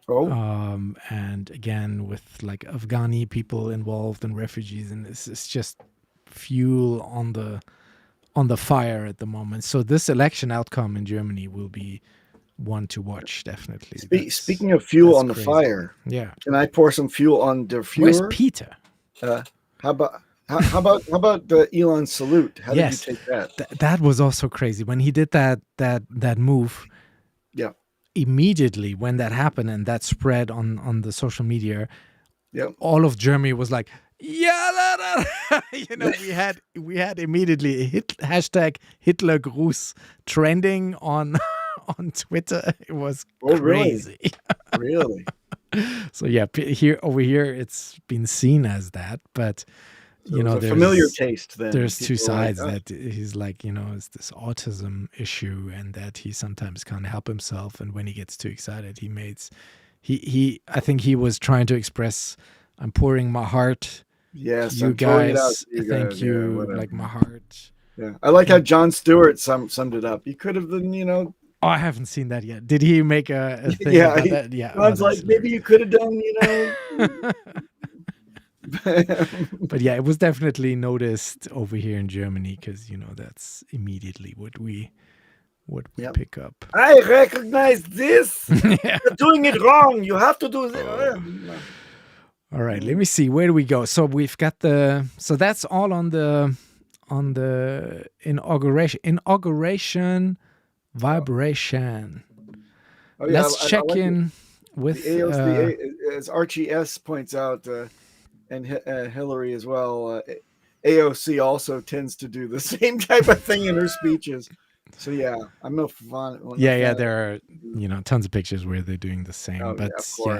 And again, with like Afghani people involved and refugees, and it's just fuel on the fire at the moment. So this election outcome in Germany will be one to watch, definitely. Speaking of fuel on the crazy. fire, can I pour some fuel on the fuel? Where's Peter? How about the Elon salute? How did you take that? That was also crazy when he did that move. Yeah. Immediately when that happened and that spread on the social media, all of Germany was like, yeah, we had immediately hashtag Hitler Gruß trending on Twitter. It was crazy. Really? So yeah, over here it's been seen as that, but there's a familiar taste. Then there's two sides that he's like, it's this autism issue, and that he sometimes can't help himself, and when he gets too excited, I think he was trying to express, I'm pouring my heart. Yes, you guys, thank you, like my heart. Yeah, I like how Jon Stewart summed it up. You could have been, Oh, I haven't seen that yet. Did he make a thing about that? Yeah. I was like, maybe you could have done, But yeah, it was definitely noticed over here in Germany because, that's immediately what we what we pick up. I recognize this. Yeah. You're doing it wrong. You have to do this. All right, let me see. Where do we go? So we've got so that's all on the inauguration vibration. Oh, yeah, Let's check in with the AOC, as Archie S points out, and Hillary as well. AOC also tends to do the same type of thing in her speeches. So yeah, I'm no fan. There are tons of pictures where they're doing the same.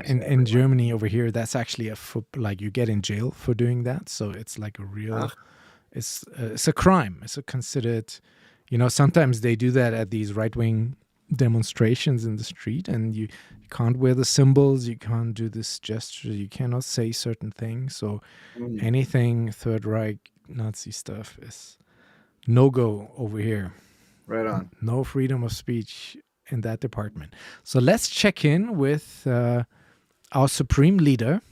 In Germany over here, that's actually like you get in jail for doing that. So it's like a real, it's a crime. It's considered, sometimes they do that at these right-wing demonstrations in the street, and you can't wear the symbols, you can't do this gesture, you cannot say certain things. So anything Third Reich Nazi stuff is no-go over here. Right on. No freedom of speech in that department. So let's check in with our supreme leader,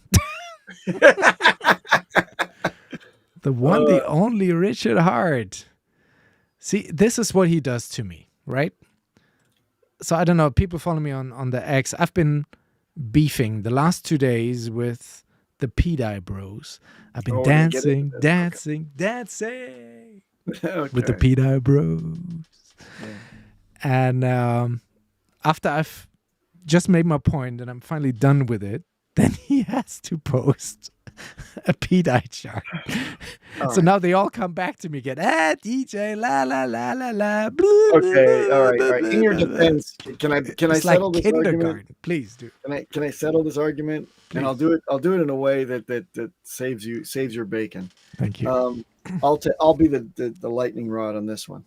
the one, the only Richard Hart. See, this is what he does to me, right? So I don't know, people follow me on the X. I've been beefing the last 2 days with the P-Dye bros. I've been dancing with the P-Dye bros. Yeah. And after I've just made my point and I'm finally done with it, then he has to post a P-Dye chart. So now they all come back to me again. DJ, la la la la la. Blah, okay, all right. In your defense, can I settle like this argument? Please do. Can I settle this argument? Please. And I'll do it in a way that saves your bacon. Thank you. I'll be the lightning rod on this one.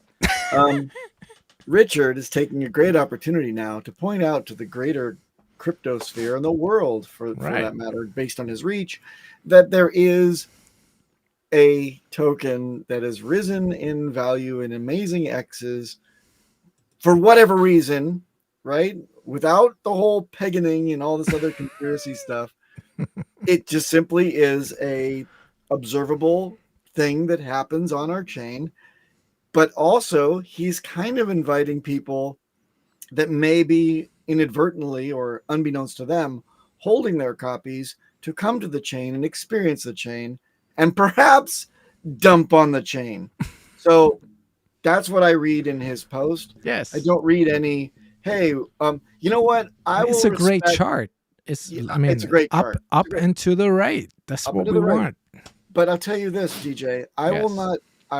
Richard is taking a great opportunity now to point out to the greater cryptosphere and the world, for that matter, based on his reach, that there is a token that has risen in value in amazing X's for whatever reason, right? Without the whole paganing and all this other conspiracy stuff. It just simply is a observable thing that happens on our chain. But also, he's kind of inviting people that maybe inadvertently or unbeknownst to them, holding their copies to come to the chain and experience the chain and perhaps dump on the chain. So that's what I read in his post. Yes. I don't read any, hey, you know what? It's a great chart. It's a great chart. Up and to the right. That's what we want. But I'll tell you this, DJ, I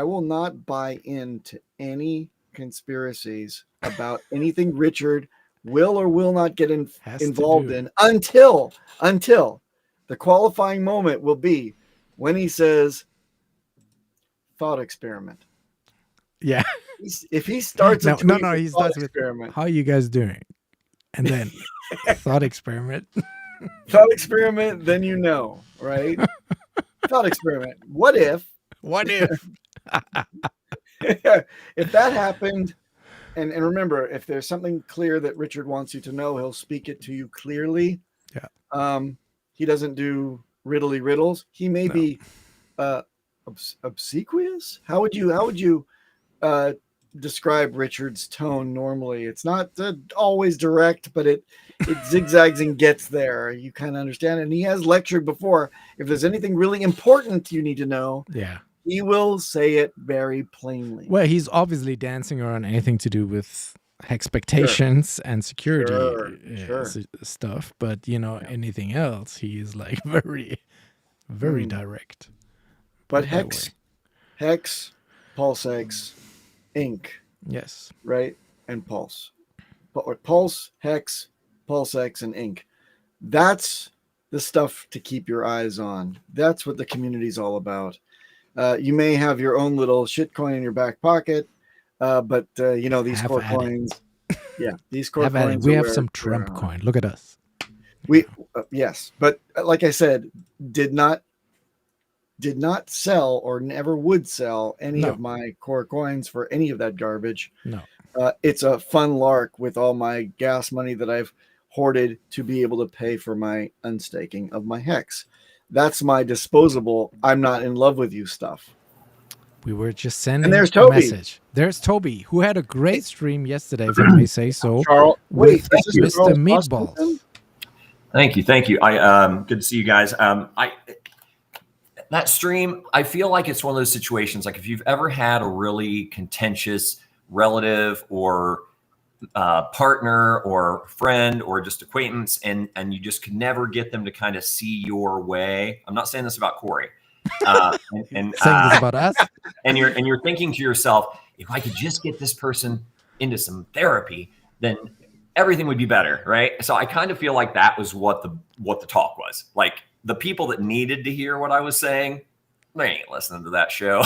will not buy into any conspiracies about anything Richard will or will not get involved in until the qualifying moment will be when he says thought experiment. Yeah. If he starts he starts experiment. With how are you guys doing? And then thought experiment. Thought experiment, then right? Thought experiment. What if if that happened, and remember, if there's something clear that Richard wants you to know, he'll speak it to you clearly. Yeah. He doesn't do riddles. He may be obsequious. How would you describe Richard's tone normally? It's not always direct, but it zigzags and gets there. You kind of understand. And he has lectured before. If there's anything really important you need to know, he will say it very plainly. Well, he's obviously dancing around anything to do with expectations and security stuff. But, anything else, he is like very, very direct. But Hex, Pulsex, Inc. Yes. Right? And Pulse. Pulse, Hex, Pulsex, and Inc. That's the stuff to keep your eyes on. That's what the community's all about. You may have your own little shitcoin in your back pocket, but these core coins. These core coins. We have some Trump coin. Look at us. Yes, but like I said, did not sell or never would sell any of my core coins for any of that garbage. No, it's a fun lark with all my gas money that I've hoarded to be able to pay for my unstaking of my Hex. That's my disposable, I'm not in love with you stuff. We were just sending And there's a Toby. message. There's Toby, who had a great stream yesterday, if I may say so. Charles, with wait, is this Mr. Charles Meatballs. Hoskinson? Thank you. Good to see you guys. That stream, I feel like it's one of those situations, like if you've ever had a really contentious relative or partner or friend or just acquaintance, and you just could never get them to kind of see your way. I'm not saying this about Corey. Saying this about us. And you're thinking to yourself, if I could just get this person into some therapy, then everything would be better, right? So I kind of feel like that was what the talk was. Like the people that needed to hear what I was saying, they ain't listening to that show.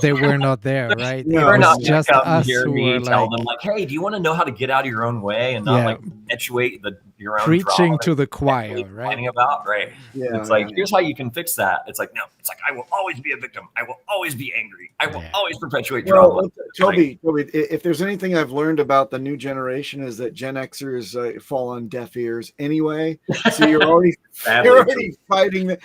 They were not there, right? They were not just come us hear who me were tell like, them like, hey, do you want to know how to get out of your own way and not like perpetuate your own preaching drama to the choir, right? About, right? Yeah, it's like, here's how you can fix that. It's like, no, it's like, I will always be a victim. I will always be angry. I will always perpetuate drama. Well, Toby, if there's anything I've learned about the new generation is that Gen Xers fall on deaf ears anyway. So you're already fighting that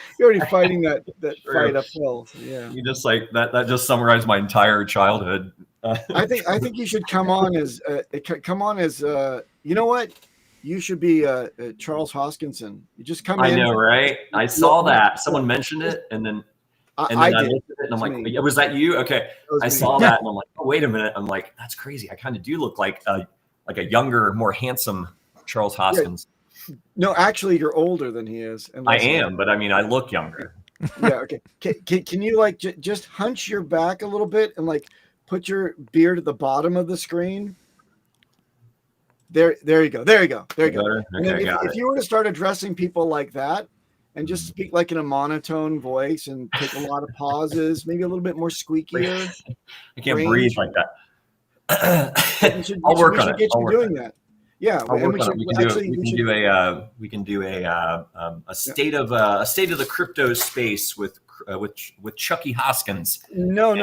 fight uphill. So, yeah, you just like that just summarized my entire childhood. I think you should come on as you know what? You should be Charles Hoskinson. You just come in. I know, right? I saw that. Someone mentioned it, and then I looked at it, and I'm like, was that you? Okay. I saw that, and I'm like, oh, wait a minute. I'm like, that's crazy. I kind of do look like a younger, more handsome Charles Hoskins. Yeah. No, actually, you're older than he is. I am, but I mean, I look younger. Yeah, okay. Can you like just hunch your back a little bit and like put your beard at the bottom of the screen? There you go. There you go. And then if you were to start addressing people like that and just speak like in a monotone voice and take a lot of pauses, maybe a little bit more squeakier. I can't breathe like that. I'll work on it. Get you doing that. Yeah, and we can do a state of the crypto space with Chucky Hoskins. No.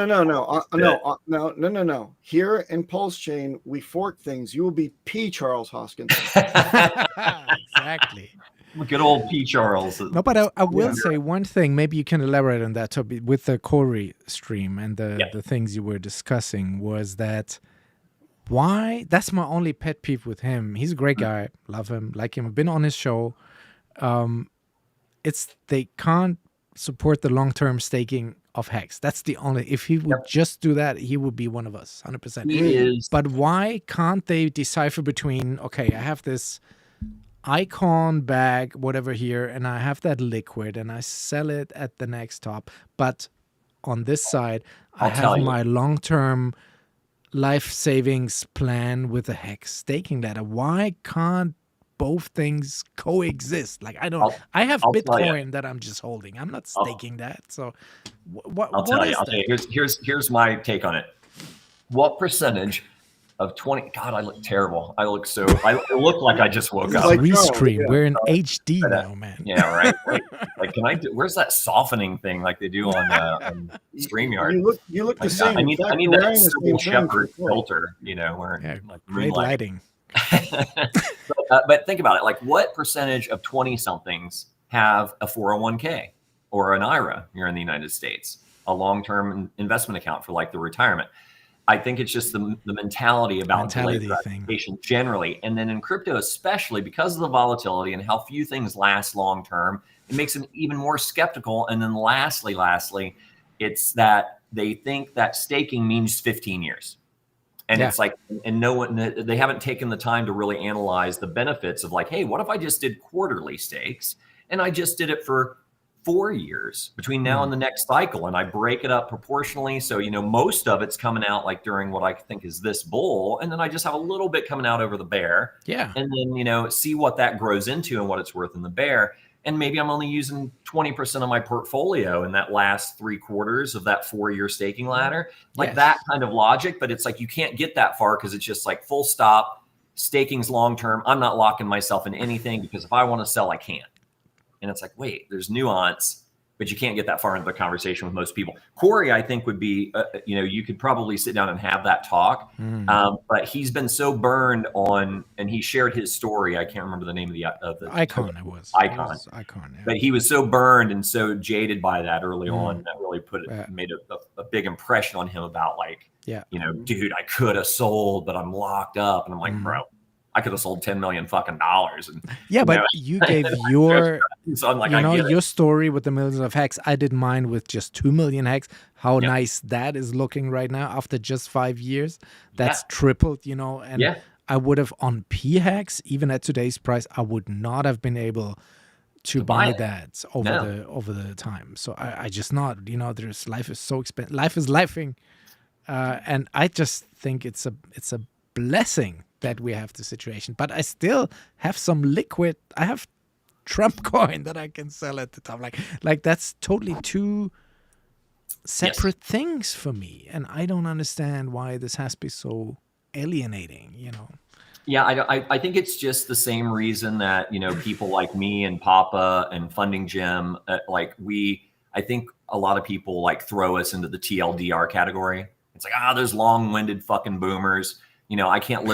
Here in Pulsechain, we fork things. You will be P. Charles Hoskins. Exactly. Good old P. Charles. No, but I will say one thing. Maybe you can elaborate on that, Toby, with the Corey stream and the things you were discussing was that. Why? That's my only pet peeve with him. He's a great guy. Love him. Like him. I've been on his show. It's they can't support the long-term staking of Hex. That's the only. If he would just do that, he would be one of us, 100%. He is. But why can't they decipher between? Okay, I have this icon bag, whatever here, and I have that liquid, and I sell it at the next top. But on this side, I have my long-term life savings plan with a Hex staking ladder. Why can't both things coexist? Like I have Bitcoin that I'm just holding. I'm not staking that. So I'll tell you. Here's my take on it. What percentage of 20? God, I look terrible. I look like I just woke up. Like restream. We're in HD now, man. Yeah, right. Like, can I do? Where's that softening thing like they do on StreamYard? You look the same. I need that simple shepherd filter. Where like great lighting. But think about it. Like, what percentage of 20-somethings have a 401k or an IRA here in the United States, a long-term investment account for like the retirement? I think it's just the mentality about delayed gratification generally. And then in crypto, especially because of the volatility and how few things last long term, it makes them even more skeptical. And then lastly, it's that they think that staking means 15 years. And it's like, and they haven't taken the time to really analyze the benefits of like, hey, what if I just did quarterly stakes and I just did it for 4 years between now and the next cycle, and I break it up proportionally. So, most of it's coming out like during what I think is this bull. And then I just have a little bit coming out over the bear. Yeah. And then, see what that grows into and what it's worth in the bear. And maybe I'm only using 20% of my portfolio in that last 3 quarters of that 4-year staking ladder, like that kind of logic. But it's like, you can't get that far because it's just like full stop. Staking's long-term. I'm not locking myself in anything because if I want to sell, I can't. And it's like, wait, there's nuance. but you can't get that far into the conversation with most people. Corey, I think, would be, you could probably sit down and have that talk. But he's been so burned on, and he shared his story. I can't remember the name of the Icon. Icon. Icon. Yeah. But he was so burned and so jaded by that early on that really made a big impression on him about like, dude, I could have sold, but I'm locked up. And I'm like, bro, I could have sold $10 million fucking dollars. And but you gave your, so like, your story with the millions of hex. I did mine with just 2 million hex. How nice that is looking right now after just 5 years. That's tripled, and I would have on P-Hex, even at today's price, I would not have been able to buy that over the time. So I just not, there's life is so expensive. Life is lifing. And I just think it's a blessing that we have the situation, but I still have some liquid. I have Trump coin that I can sell at the top. Like that's totally two separate things for me, and I don't understand why this has to be so alienating. Yeah, I think it's just the same reason that people like me and Papa and Funding Jim, I think a lot of people like throw us into the TLDR category. It's like, those long-winded fucking boomers. I can't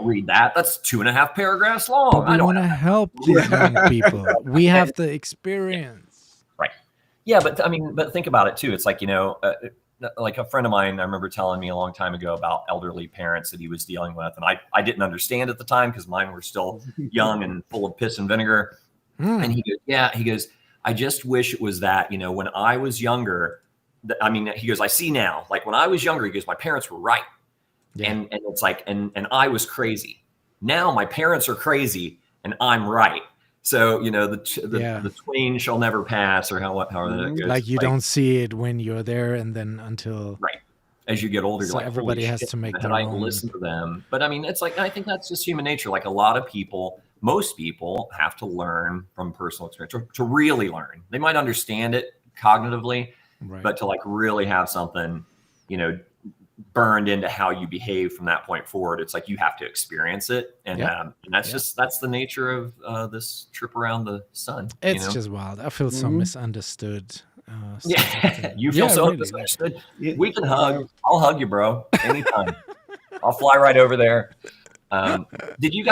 read that. That's 2.5 paragraphs long. But we want to help these young people. We have the experience. Right. Yeah, but think about it too. It's like, like a friend of mine, I remember telling me a long time ago about elderly parents that he was dealing with. And I didn't understand at the time because mine were still young and full of piss and vinegar. And he goes, I just wish it was that, when I was younger, he goes, I see now, like when I was younger, he goes, my parents were right. Yeah. And it's like, and I was crazy. Now my parents are crazy and I'm right. So, the twain shall never pass, or however that goes. Like you don't see it when you're there, and then until as you get older, so you're like, everybody has to make their own. Listen to them. But it's like, I think that's just human nature. Like a lot of people, most people have to learn from personal experience to really learn. They might understand it cognitively, but to like really have something, burned into how you behave from that point forward, it's like you have to experience it, and that's the nature of this trip around the sun. It's just wild. I feel so misunderstood. You feel so misunderstood. Yeah. We can hug. I'll hug you, bro, anytime. I'll fly right over there. Did you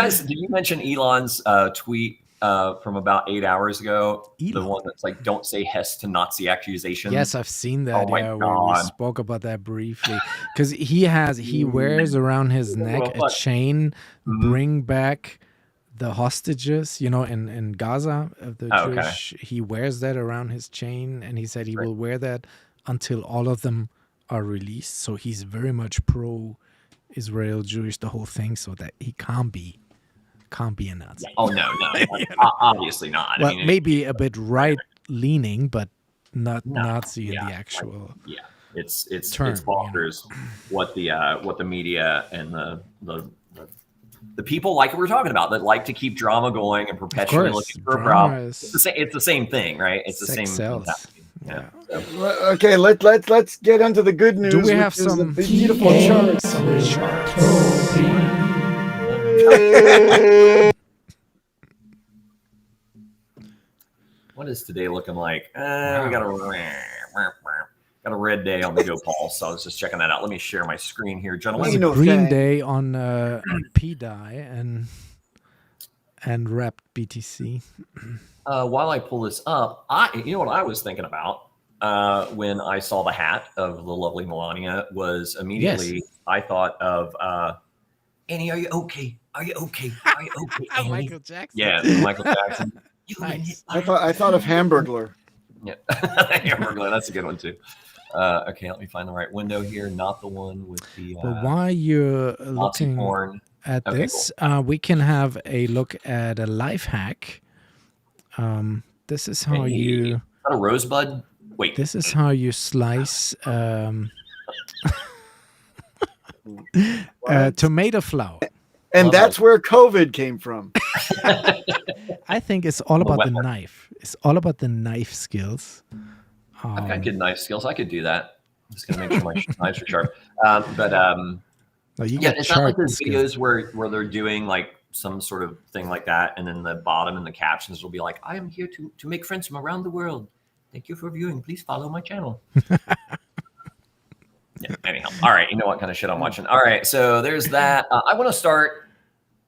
mention Elon's tweet from about 8 hours ago? Elon. The one that's like, don't say HES to Nazi accusations. Yes, I've seen that. We spoke about that briefly. Because he wears around his neck a chain, bring back the hostages, in Gaza, the Jewish. Okay. He wears that around his chain, and he said he will wear that until all of them are released. So he's very much pro-Israel, Jewish, the whole thing, so that he can't be a Nazi. Oh no, obviously not. Well, maybe a bit right-leaning, but not Nazi in the actual. Yeah, it's bonkers what the media and the people like we're talking about that like to keep drama going and perpetually looking for a problem. It's the same thing, right? It's the same. Cells. Yeah. Okay, let's get onto the good news. Do we have some beautiful charts? What is today looking like? We got a red day on the Go Pulse, so I was just checking that out. Let me share my screen here, gentlemen. It's a green day on PDI and Wrapped BTC. While I pull this up, you know what I was thinking about when I saw the hat of the lovely Melania was immediately I thought of Annie, are you okay? Are you okay? Are you okay, Annie? Michael Jackson. Yeah, Michael Jackson. Nice. I thought of Hamburglar. Yeah, Hamburglar. That's a good one too. Okay, let me find the right window here. Not the one with the. But while you're looking at this, cool. We can have a look at a life hack. This is how you. Is that a rosebud? Wait. This is how you slice tomato flour. And that's where COVID came from. I think it's all about the knife. It's all about the knife skills. I've got good knife skills. I could do that. I'm just gonna make sure my knives are sharp. It's not like those videos where they're doing like some sort of thing like that, and then the bottom and the captions will be like, "I am here to make friends from around the world." Thank you for viewing. Please follow my channel. Yeah, anyhow. All right. You know what kind of shit I'm watching. All right. So there's that. I want to start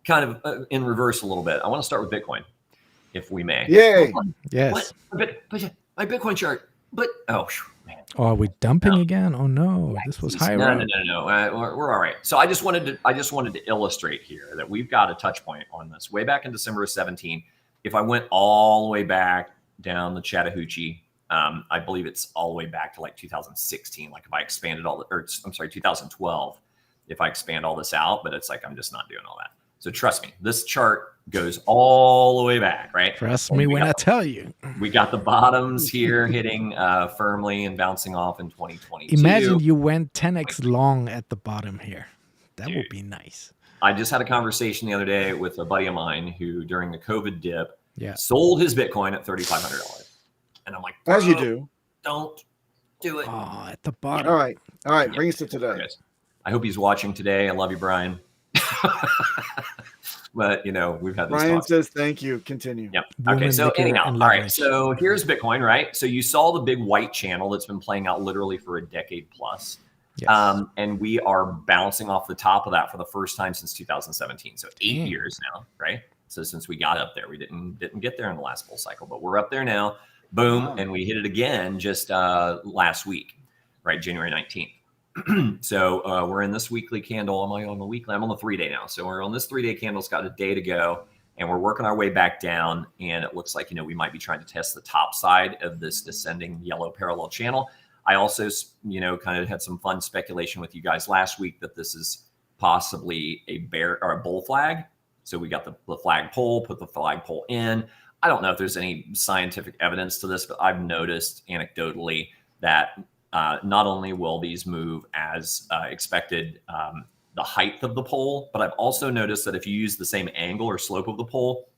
kind of in reverse a little bit. I want to start with Bitcoin, if we may. Yay. Yes. What? My Bitcoin chart. But, oh, man. Oh, are we dumping again? Oh no, this was higher. No. We're all right. So I just wanted to illustrate here that we've got a touch point on this. Way back in December of 17, if I went all the way back down the Chattahoochee, I believe it's all the way back to like 2016. Like if I expanded 2012, if I expand all this out, but it's like I'm just not doing all that. So trust me, this chart goes all the way back, right? Trust me when I tell you. We got the bottoms here hitting firmly and bouncing off in 2022. Imagine you went 10x long at the bottom here. That would be nice. I just had a conversation the other day with a buddy of mine who, during the COVID dip, Yeah. sold his Bitcoin at $3,500. And I'm like, As you do. Don't do it. Oh, at the bottom. All right. Bring us to today. I hope he's watching today. I love you, Brian. But, you know, we've had this Brian talk. says thank you. Continue. Yeah. Okay. So anyhow, all right. So here's Bitcoin, right? So you saw the big white channel that's been playing out literally for a decade plus. Yes. And we are bouncing off the top of that for the first time since 2017. So 8 years now, right? So since we got up there, we didn't get there in the last bull cycle, but we're up there now. Boom. And we hit it again just last week, right? January 19th. So we're in this weekly candle. Am I on the weekly? I'm on the 3-day now. So we're on this 3-day candle. It's got a day to go and we're working our way back down. And it looks like, you know, we might be trying to test the top side of this descending yellow parallel channel. I also, you know, kind of had some fun speculation with you guys last week that this is possibly a bear or a bull flag. So we got the flagpole, put the flagpole in. I don't know if there's any scientific evidence to this, but I've noticed anecdotally that not only will these move as expected, the height of the pole, but I've also noticed that if you use the same angle or slope of the pole,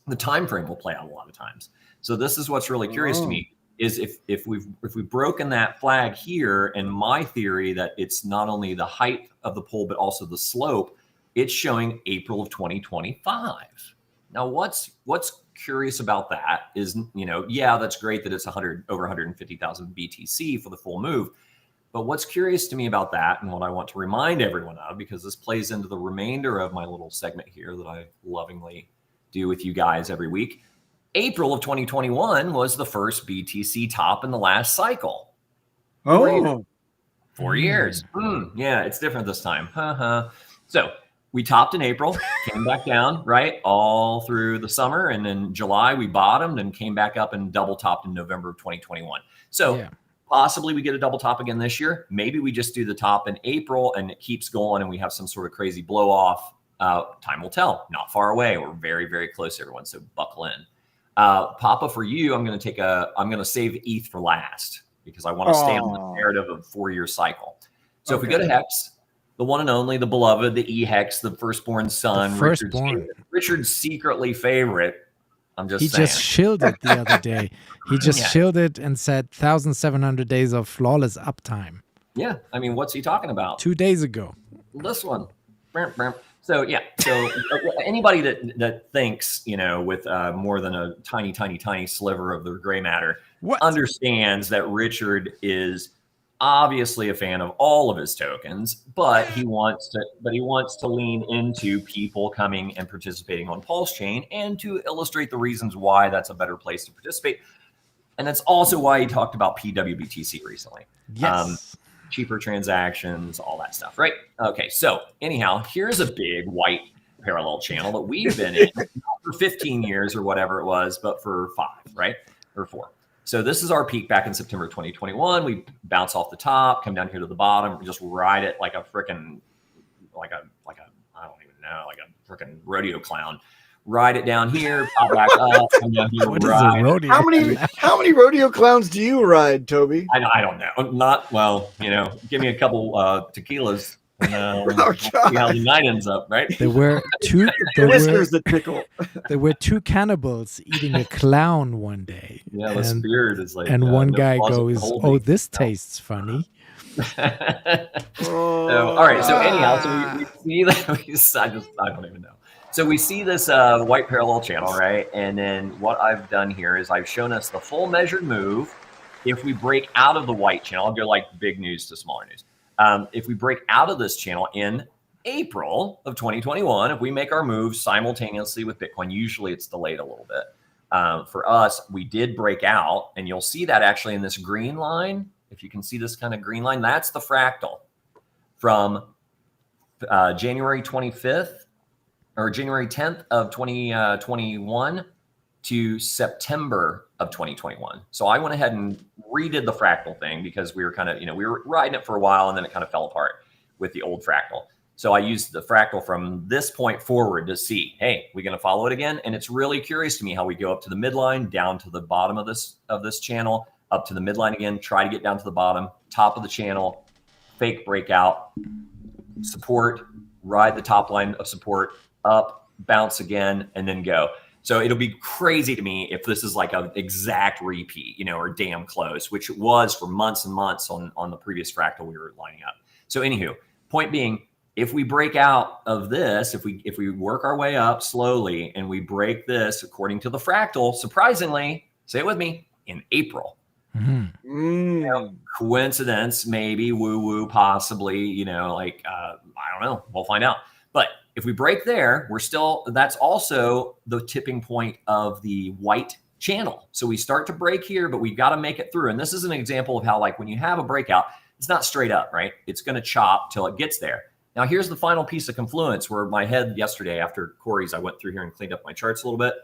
the time frame will play out a lot of times. So this is what's really curious to me is if we've broken that flag here, and my theory that it's not only the height of the pole but also the slope, it's showing April of 2025. Now, what's curious about that is, you know, yeah, that's great that it's over 150,000 BTC for the full move. But what's curious to me about that, and what I want to remind everyone of, because this plays into the remainder of my little segment here that I lovingly do with you guys every week, April of 2021 was the first BTC top in the last cycle. Oh, 4 years. Yeah, it's different this time. So we topped in April, came back down, right, all through the summer. And then July, we bottomed and came back up and double topped in November of 2021. So possibly we get a double top again this year. Maybe we just do the top in April and it keeps going and we have some sort of crazy blow off. Time will tell. Not far away. We're very, very close, everyone. So buckle in. Papa, for you, I'm going to save ETH for last because I want to stay on the narrative of 4-year cycle. So if we go to HEX, the one and only, the beloved, the HEX, the firstborn son, Richard's secretly favorite. He just shielded the other day. He just shielded and said 1,700 days of flawless uptime. Yeah. I mean, what's he talking about? 2 days ago. This one. So, yeah. So anybody that thinks, you know, with more than a tiny, tiny, tiny sliver of the gray matter understands that Richard is obviously a fan of all of his tokens, but he wants to lean into people coming and participating on Pulsechain and to illustrate the reasons why that's a better place to participate. And that's also why he talked about PWBTC recently. Yes. Cheaper transactions, all that stuff, right? Okay, so anyhow, here's a big white parallel channel that we've been in not for 15 years or whatever it was, but for 5, right? Or 4. So this is our peak back in September 2021. We bounce off the top, come down here to the bottom, we just ride it like a freaking, like a I don't even know, like a freaking rodeo clown. Ride it down here, pop back up, come down here. What is a rodeo? How many rodeo clowns do you ride, Toby? I don't know. Not well, you know. Give me a couple tequilas. And, see how the night ends up, right? There were two whiskers that tickle. There were 2 cannibals eating a clown one day. Yeah, the spirit is like. And one guy goes, "Oh, this tastes funny." So, all right. So anyhow, so we see that. I don't even know. So we see this white parallel channel, right? And then what I've done here is I've shown us the full measured move if we break out of the white channel, I'll go like big news to smaller news. If we break out of this channel in April of 2021, if we make our move simultaneously with Bitcoin, usually it's delayed a little bit. For us, we did break out, and you'll see that actually in this green line. If you can see this kind of green line, that's the fractal from January 25th or January 10th of 2021 to September of 2021. So I went ahead and redid the fractal thing because we were kind of, we were riding it for a while and then it kind of fell apart with the old fractal. So I used the fractal from this point forward to see, hey, we're going to follow it again. And it's really curious to me how we go up to the midline, down to the bottom of this channel, up to the midline again, try to get down to the bottom, top of the channel, fake breakout, support, ride the top line of support, up, bounce again, and then go. So it'll be crazy to me if this is like an exact repeat, or damn close, which it was for months and months on the previous fractal we were lining up. So anywho, point being, if we break out of this, if we work our way up slowly and we break this according to the fractal, surprisingly, say it with me, in April. Coincidence, maybe, woo-woo, possibly, I don't know. We'll find out. But if we break there, that's also the tipping point of the white channel. So we start to break here, but we've got to make it through. And this is an example of how, like, when you have a breakout, it's not straight up, right? It's going to chop till it gets there. Now, here's the final piece of confluence where my head yesterday after Corey's, I went through here and cleaned up my charts a little bit.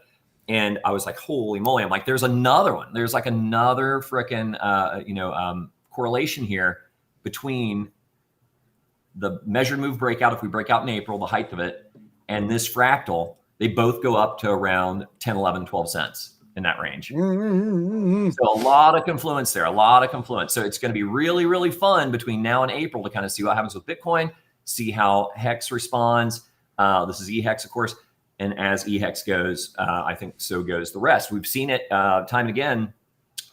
And I was like, holy moly. I'm like, there's another one. There's like another frickin', correlation here between the measured move breakout, if we break out in April, the height of it, and this fractal. They both go up to around 10, 11, 12 cents in that range. So a lot of confluence there, So it's going to be really, really fun between now and April to kind of see what happens with Bitcoin, see how HEX responds. This is EHEX, of course. And as EHEX goes, I think so goes the rest. We've seen it time and again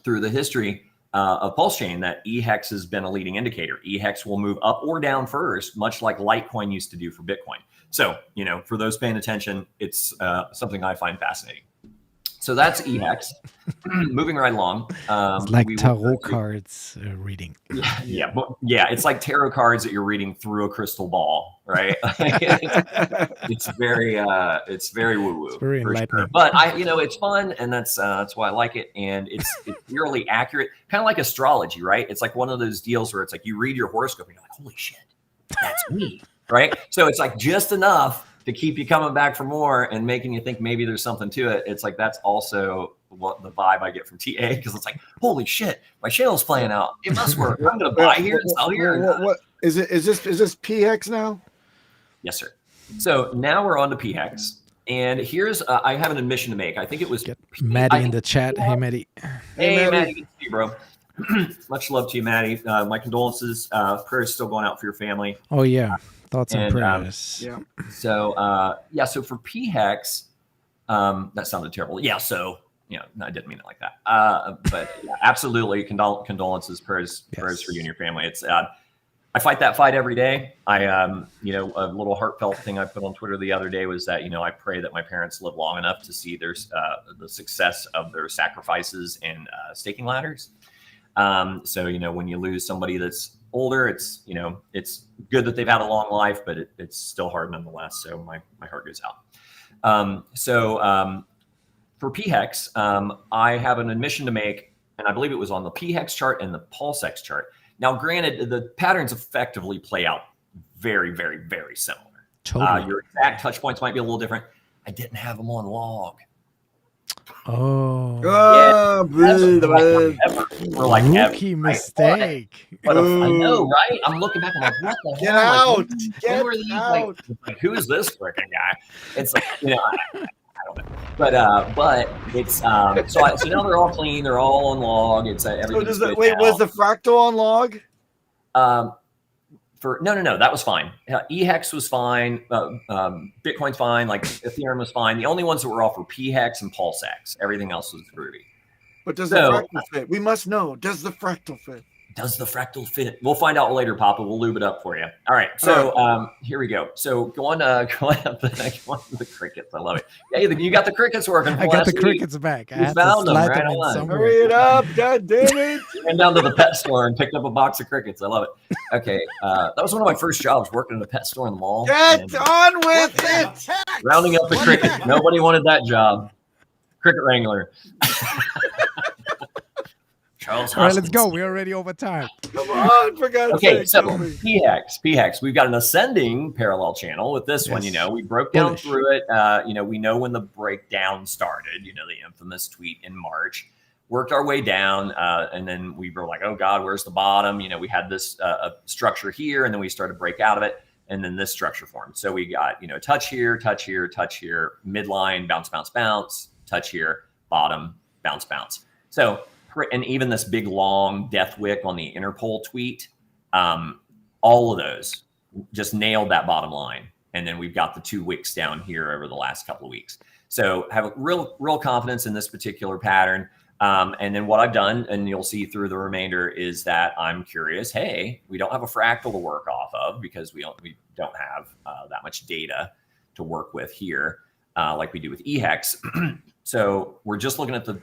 through the history of Pulsechain that EHEX has been a leading indicator. EHEX will move up or down first, much like Litecoin used to do for Bitcoin. So, for those paying attention, it's something I find fascinating. So that's EHEX. Moving right along. It's like tarot cards reading. Yeah. It's like tarot cards that you're reading through a crystal ball, right? it's very woo-woo. It's very enlightening. Sure. But it's fun, and that's why I like it. And it's really accurate, kind of like astrology, right? It's like one of those deals where it's like you read your horoscope and you're like, holy shit, that's me, right? So it's like just enough to keep you coming back for more and making you think maybe there's something to it. It's like that's also what the vibe I get from TA, because it's like, holy shit, my channel's playing out. It must work. I'm gonna buy here and sell here. What is it? Is this PHEX now? Yes, sir. So now we're on to PHEX, and here's I have an admission to make. I think it was Maddie in the chat. Hey, Maddie. Hey, Maddie. Good to see you, bro. Much love to you, Maddie. My condolences. Prayers still going out for your family. Oh yeah. Thoughts and prayers. Yeah. So so for PHEX, that sounded terrible. Yeah. So no, I didn't mean it like that. But yeah, absolutely, condolences, prayers for you and your family. It's I fight that fight every day. A little heartfelt thing I put on Twitter the other day was that I pray that my parents live long enough to see the success of their sacrifices and staking ladders. So when you lose somebody that's older, it's it's good that they've had a long life, but it's still hard nonetheless. So my heart goes out. For PHEX, I have an admission to make, and I believe it was on the PHEX chart and the Pulsechain chart. Now, granted, the patterns effectively play out very, very, very similar. Totally. Your exact touch points might be a little different. I didn't have them on log. Oh. Rookie mistake. But I know, right? I'm looking back. I'm like, what the Get hell? out! Get out! Like, who is this freaking guy? It's like, I don't know. But it's so now they're all clean. They're all on log. It's everything's good. Wait, was the fractal on log? No, that was fine. EHEX was fine. Bitcoin's fine. Like Ethereum was fine. The only ones that were off were PHEX and Pulsechain. Everything else was groovy. But does the fractal fit? We must know. Does the fractal fit? Does the fractal fit? We'll find out later, Papa. We'll lube it up for you. All right. So here we go. So go on up the crickets. I love it. Yeah, you got the crickets working. I got the crickets back. I found them, right? Hurry it up. God damn it. Went down to the pet store and picked up a box of crickets. I love it. Okay. That was one of my first jobs, working in a pet store in the mall. Get on with it. Rounding up the crickets. Nobody wanted that job. Cricket wrangler. Charles All right, let's go. We're already over time. Come on, for God's okay, sake. so PHEX. We've got an ascending parallel channel with this one. You know, we broke down through it. You know, we know when the breakdown started. You know, the infamous tweet in March. Worked our way down, and then we were like, "Oh God, where's the bottom?" You know, we had this structure here, and then we started to break out of it, and then this structure formed. So we got touch here, touch here, touch here, midline, bounce, bounce, bounce, touch here, bottom, bounce, bounce. So. And even this big long death wick on the interpole tweet, all of those just nailed that bottom line. And then we've got the 2 wicks down here over the last couple of weeks. So have a real confidence in this particular pattern. And then what I've done, and you'll see through the remainder, is that I'm curious. Hey, we don't have a fractal to work off of because we don't have that much data to work with here like we do with HEX. So we're just looking at the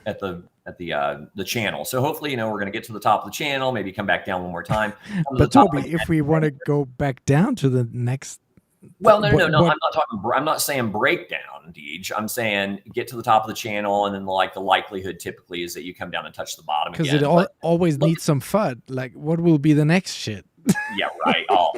channel. So hopefully, we're going to get to the top of the channel, maybe come back down one more time. But Toby, if we want to go back down to the next. Well, no. I'm not saying breakdown, Deej. I'm saying get to the top of the channel, and then the likelihood typically is that you come down and touch the bottom because it always needs some FUD. Like, what will be the next shit? Yeah, right. Oh,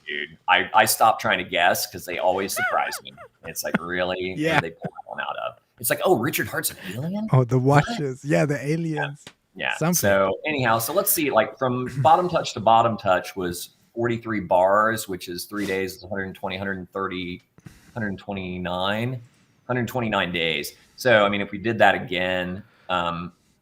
dude, I stopped trying to guess because they always surprise me. It's like, really? Yeah. What did they pull that one out of? It's like, oh, Richard Hart's an alien? Oh, the watches. Yeah, the aliens. Yeah. Something. So anyhow, so let's see, from bottom touch to bottom touch was 43 bars, which is 3 days, 120, 130, 129 days. So, I mean, if we did that again,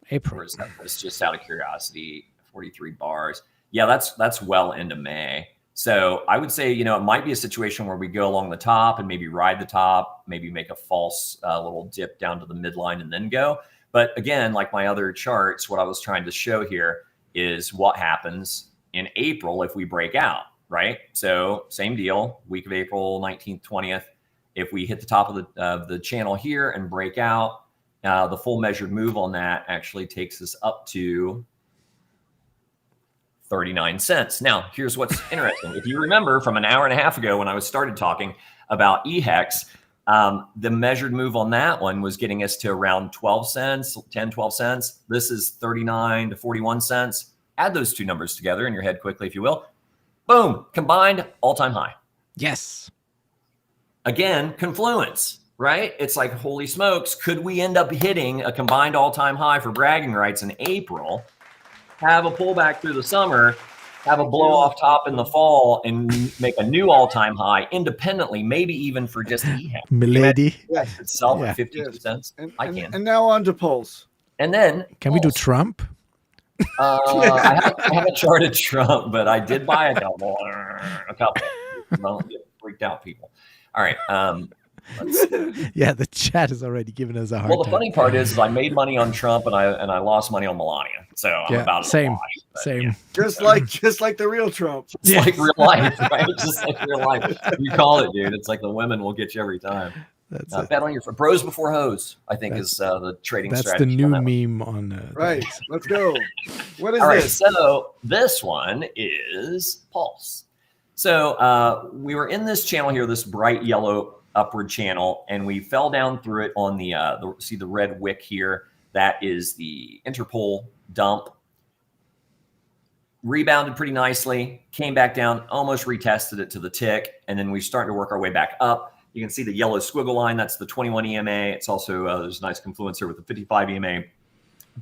April. It's just out of curiosity, 43 bars. Yeah, that's well into May. So I would say, it might be a situation where we go along the top and maybe ride the top, maybe make a false little dip down to the midline and then go. But again, like my other charts, what I was trying to show here is what happens in April if we break out, right? So same deal, week of April 19th, 20th. If we hit the top of the channel here and break out, the full measured move on that actually takes us up to 39 cents. Now, here's what's interesting. If you remember from an hour and a half ago when I started talking about HEX, the measured move on that one was getting us to around 12 cents, 10, 12 cents. This is 39 to 41 cents. Add those two numbers together in your head quickly, if you will. Boom, combined all-time high. Yes. Again, confluence, right? It's like, holy smokes, could we end up hitting a combined all-time high for bragging rights in April? Have a pullback through the summer, have a blow off top in the fall, and make a new all-time high independently, maybe even for just EHEX. Milady. Yes, itself at 52 cents. I can. And now on to Pulse. And then can we do Trump? I haven't charted Trump, but I did buy a couple. Don't get freaked out, people. All right. Yeah, the chat has already given us a hard time. Well, the funny part is I made money on Trump and I lost money on Melania. So I'm about same. Yeah. Just like the real Trump. Just like real life, right? Just like real life. You call it, dude. It's like the women will get you every time. That's bet on your bros before hoes, I think is the trading strategy. That's the new meme on right. Let's go. What is All right, this? So this one is Pulse. So we were in this channel here, this bright yellow upward channel, and we fell down through it on the see the red wick here. That is the interpole dump. Rebounded pretty nicely, came back down, almost retested it to the tick, and then we started to work our way back up. You can see the yellow squiggle line. That's the 21 EMA. It's also there's a nice confluence here with the 55 EMA.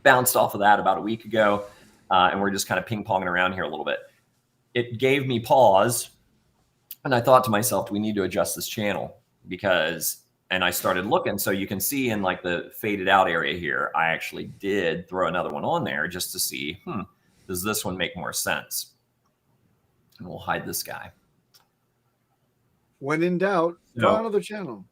Bounced off of that about a week ago, and we're just kind of ping-ponging around here a little bit. It gave me pause, and I thought to myself, do we need to adjust this channel? And I started looking, so you can see in like the faded out area here, I actually did throw another one on there just to see, does this one make more sense? And we'll hide this guy. When in doubt, go on another channel.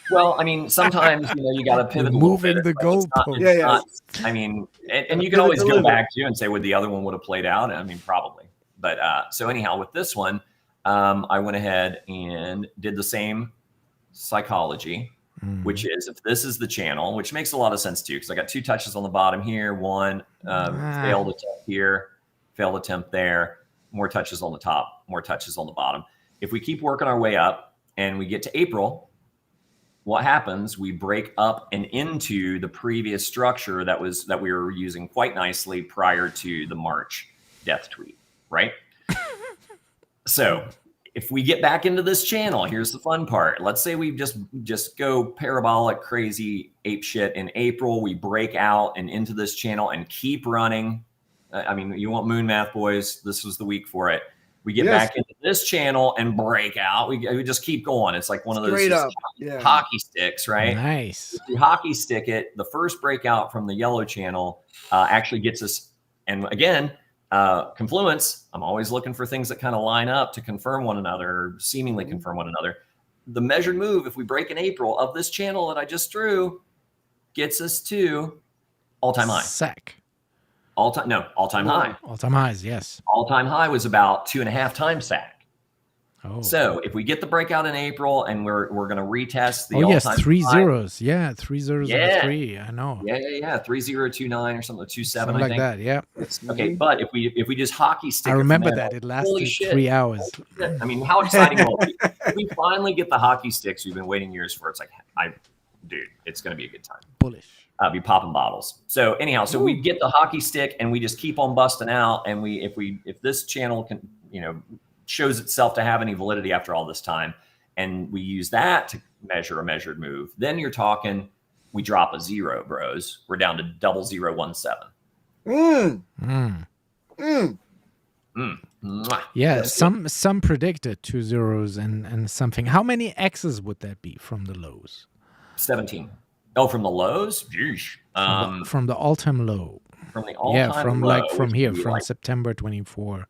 Well, I mean, sometimes you got to pivot. Moving the goalpost. I mean, and you can always go back to and say, would the other one would have played out? I mean, probably. But so anyhow, with this one, I went ahead and did the same psychology, which is if this is the channel, which makes a lot of sense too, because I got 2 touches on the bottom here, one failed attempt here, failed attempt there, more touches on the top, more touches on the bottom. If we keep working our way up and we get to April, what happens? We break up and into the previous structure that we were using quite nicely prior to the March death tweet, right? So if we get back into this channel, here's the fun part. Let's say we just go parabolic, crazy ape shit in April. We break out and into this channel and keep running. I mean, you want moon math, boys. This was the week for it. We get back into this channel and break out. We just keep going. It's like one of those hockey sticks, right? Nice. If you hockey stick it, the first breakout from the yellow channel actually gets us. And again, confluence. I'm always looking for things that kind of line up to confirm one another, or seemingly confirm one another. The measured move, if we break in April of this channel that I just drew, gets us to all-time high. SEC. All-time high. All-time highs, yes. All-time high was about 2.5 times SAC. Oh. So if we get the breakout in April and we're going to retest the yes, all-time 3 high, zeros. Yeah, 3 zeros and a 3. I know. Yeah. 3029 or something, 27. Something I think. Like that. Yeah. Okay, but if we just hockey stick, I remember that it lasted 3 hours. I mean, how exciting will it be? If we finally get the hockey sticks we've been waiting years for? It's like, dude, it's going to be a good time. Bullish. Be popping bottles. So anyhow, so we get the hockey stick and we just keep on busting out. And if this channel can, shows itself to have any validity after all this time, and we use that to measure a measured move, then you're talking, we drop a 0, bros. We're down to 0017. Yeah, some predicted 2 zeros and something. How many X's would that be from the lows? 17. Oh, from the lows? Jeez. From the all-time low. From the all-time low. Yeah, from here, from September 24.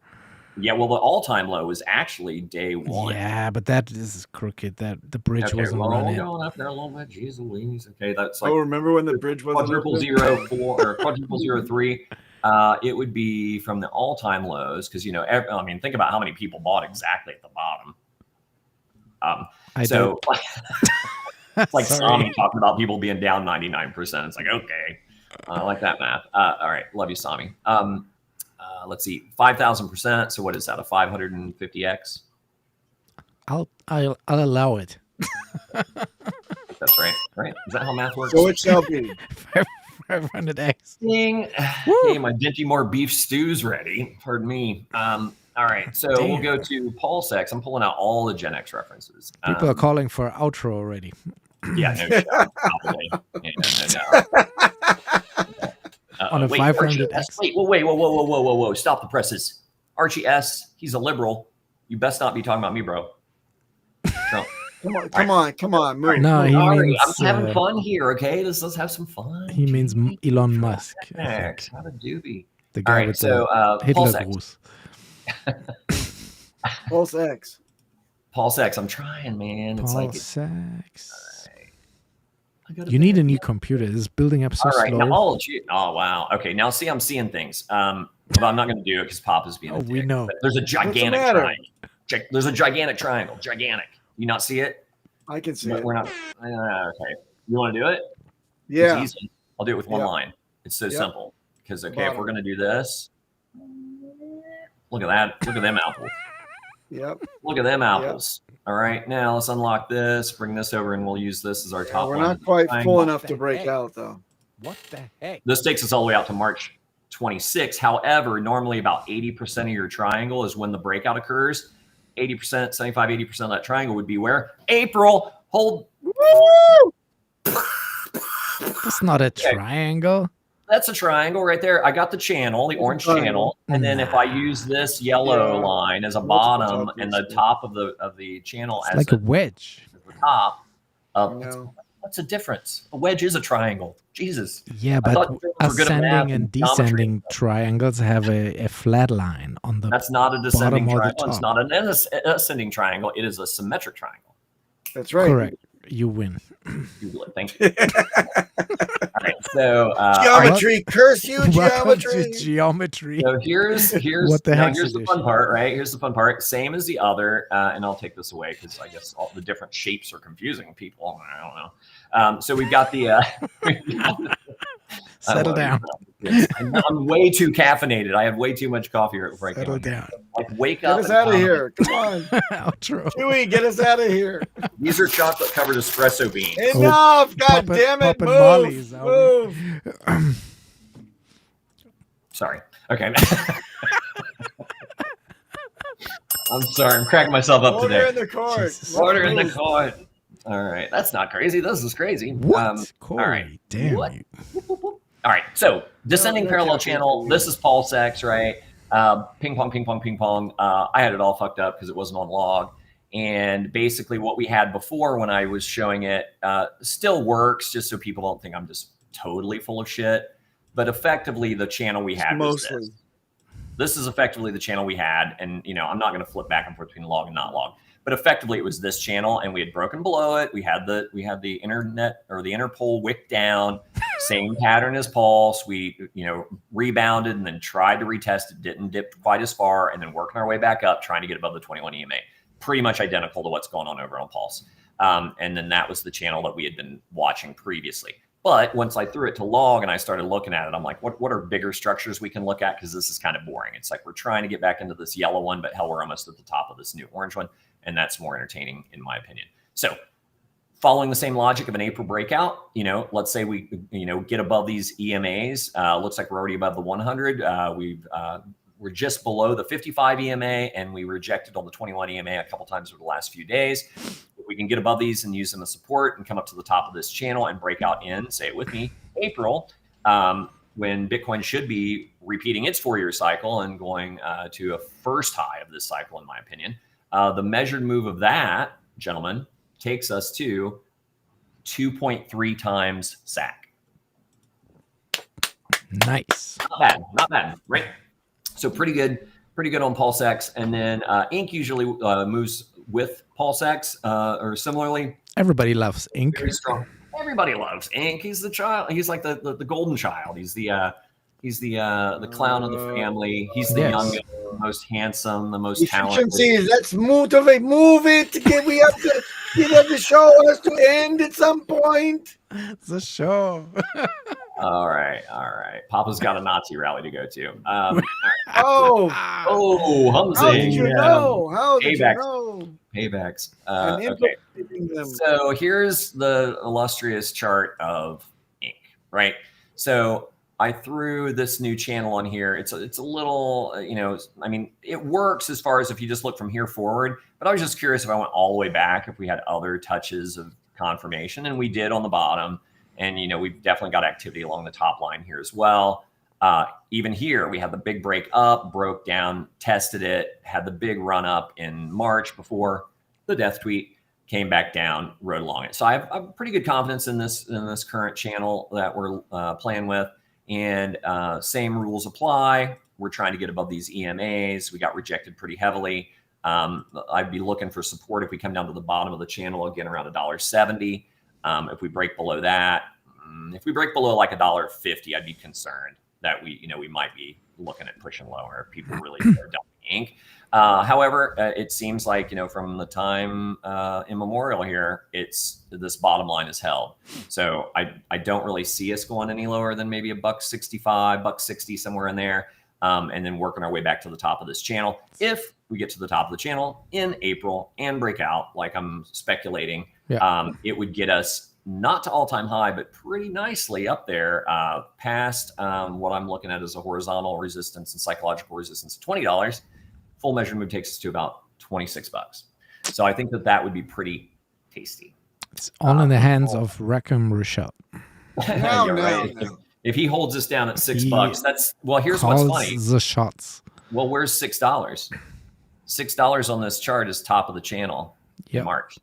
Yeah, well, the all-time low was actually day 1. Yeah, but that is crooked. That the bridge wasn't running. Going up there a little bit. Jeez Louise. Okay, that's like. Oh, remember when the bridge wasn't quadruple 04 or quadruple 03? It would be from the all-time lows because I mean, think about how many people bought exactly at the bottom. It's like Sami talking about people being down 99%. It's like, okay, I like that math. All right, love you, Sami. Let's see, 5,000%. So what is that? A 550x? I'll allow it. That's right. Right? Is that how math works? So it shall be. 500x. Ding. Hey, my Dinty Moore beef stew's ready. Pardon me. All right, so we'll go to Pulsechain. I'm pulling out all the Gen X references. People are calling for outro already. Yeah, no shit. Probably. On a 500x. Whoa. Stop the presses. Archie S., he's a liberal. You best not be talking about me, bro. Trump. Come on. Move. No, he means, I'm having fun here, okay? Let's have some fun. He means Elon Musk. X, not a doobie. The guy with the Hitler Gruß. Pulsechain. Pulsechain. I'm trying, man. It's Pulsechain. You need a new computer. This is building up so slow. Now, oh, wow. Okay, now see, I'm seeing things. But I'm not going to do it because Pop is being a dick. We know. But there's a gigantic triangle. There's a gigantic triangle. Gigantic. You not see it? I can see it. We're not. Okay. You want to do it? Yeah. It's easy. I'll do it with one line. It's so simple. Because, if we're going to do this, look at that. Look at them apples. Yep. Look at them apples. Yep. All right. Now let's unlock this, bring this over, and we'll use this as our top We're line. not quite full enough to break out, though. What the heck? This takes us all the way out to March 26. However, normally about 80% of your triangle is when the breakout occurs. 80%, 75, 80% of that triangle would be where? April. Hold. Woo! That's not a triangle. That's a triangle right there. I got the channel, the orange channel, and then if I use this yellow line as a bottom and the top of the channel it's as like a wedge. The top. What's the difference? A wedge is a triangle. Jesus. Yeah, but ascending and descending triangles have a flat line on the. That's not a descending triangle. It's not an ascending triangle. It is a symmetric triangle. That's right. Correct. You win. Google it. Thank you. All right. So geometry, curse you, geometry. Geometry. So here's what the heck? Here's the fun part, right? Here's the fun part. Same as the other, and I'll take this away because I guess all the different shapes are confusing people. I don't know. So we've got the. Settle down. I'm way too caffeinated. I have way too much coffee right now. Settle down. Like wake up. Get us out of here. Come on. Outro. Chewy, get us out of here. These are chocolate covered espresso beans. Enough. God damn it. Move. Sorry. Okay. I'm sorry. I'm cracking myself up today. Order in the court. Order in the court. All right. That's not crazy. This is crazy. What? Corey, all right. Damn. What? All right. So descending parallel channel. This is Pulsex, right? Ping pong, ping pong, ping pong. I had it all fucked up because it wasn't on log. And basically what we had before when I was showing it still works, just so people don't think I'm just totally full of shit. But effectively the channel we had was this. This is effectively the channel we had. And, you know, I'm not going to flip back and forth between log and not log. But effectively, it was this channel, and we had broken below it. We had the internet or the interpole wick down, same pattern as Pulse. We rebounded and then tried to retest it, didn't dip quite as far, and then working our way back up, trying to get above the 21 EMA. Pretty much identical to what's going on over on Pulse. And then that was the channel that we had been watching previously. But once I threw it to log and I started looking at it, I'm like, what are bigger structures we can look at? Because this is kind of boring. It's like we're trying to get back into this yellow one, but hell, we're almost at the top of this new orange one. And that's more entertaining in my opinion. So following the same logic of an April breakout, let's say we, get above these EMAs. Looks like we're already above the 100. We're just below the 55 EMA, and we rejected on the 21 EMA a couple times over the last few days. If we can get above these and use them as support and come up to the top of this channel and break out in, say it with me, April, when Bitcoin should be repeating its 4-year cycle and going to a first high of this cycle, in my opinion. The measured move of that, gentlemen, takes us to 2.3 times SAC. Nice. Not bad, right? So pretty good on PulseX. And then Ink usually moves with PulseX or similarly. Everybody loves Ink. Very strong. Everybody loves Ink. He's the child. He's like the golden child. He's the clown of the family. He's the youngest, the most handsome, the most talented. Let's move it. We have to the show has to end at some point. The show. All right. Papa's got a Nazi rally to go to. Oh, Humsey. How did you know? How did you know? Paybacks. Okay. So here's the illustrious chart of Ink, right? So I threw this new channel on here. It's a little, it works as far as if you just look from here forward, but I was just curious if I went all the way back, if we had other touches of confirmation, and we did on the bottom. And, we've definitely got activity along the top line here as well. Even here, we had the big break up, broke down, tested it, had the big run up in March before the death tweet, came back down, rode along it. So I have pretty good confidence in this current channel that we're playing with. And same rules apply. We're trying to get above these EMAs. We got rejected pretty heavily. I'd be looking for support if we come down to the bottom of the channel again around $1.70. If we break below that, if we break below like $1.50, I'd be concerned that we might be looking at pushing lower if people really are dumping Ink. However, it seems like, from the time immemorial here, this bottom line is held. So I don't really see us going any lower than maybe $1.65, $1.60, somewhere in there. And then working our way back to the top of this channel. If we get to the top of the channel in April and break out, like I'm speculating, it would get us not to all-time high, but pretty nicely up there past what I'm looking at as a horizontal resistance and psychological resistance of $20. Full measure move takes us to about $26. So I think that would be pretty tasty. It's all in the hands of Rackham Rashad. Right. If he holds us down at $6, here's what's funny. The shots. Well, where's $6? $6 on this chart is top of the channel in March.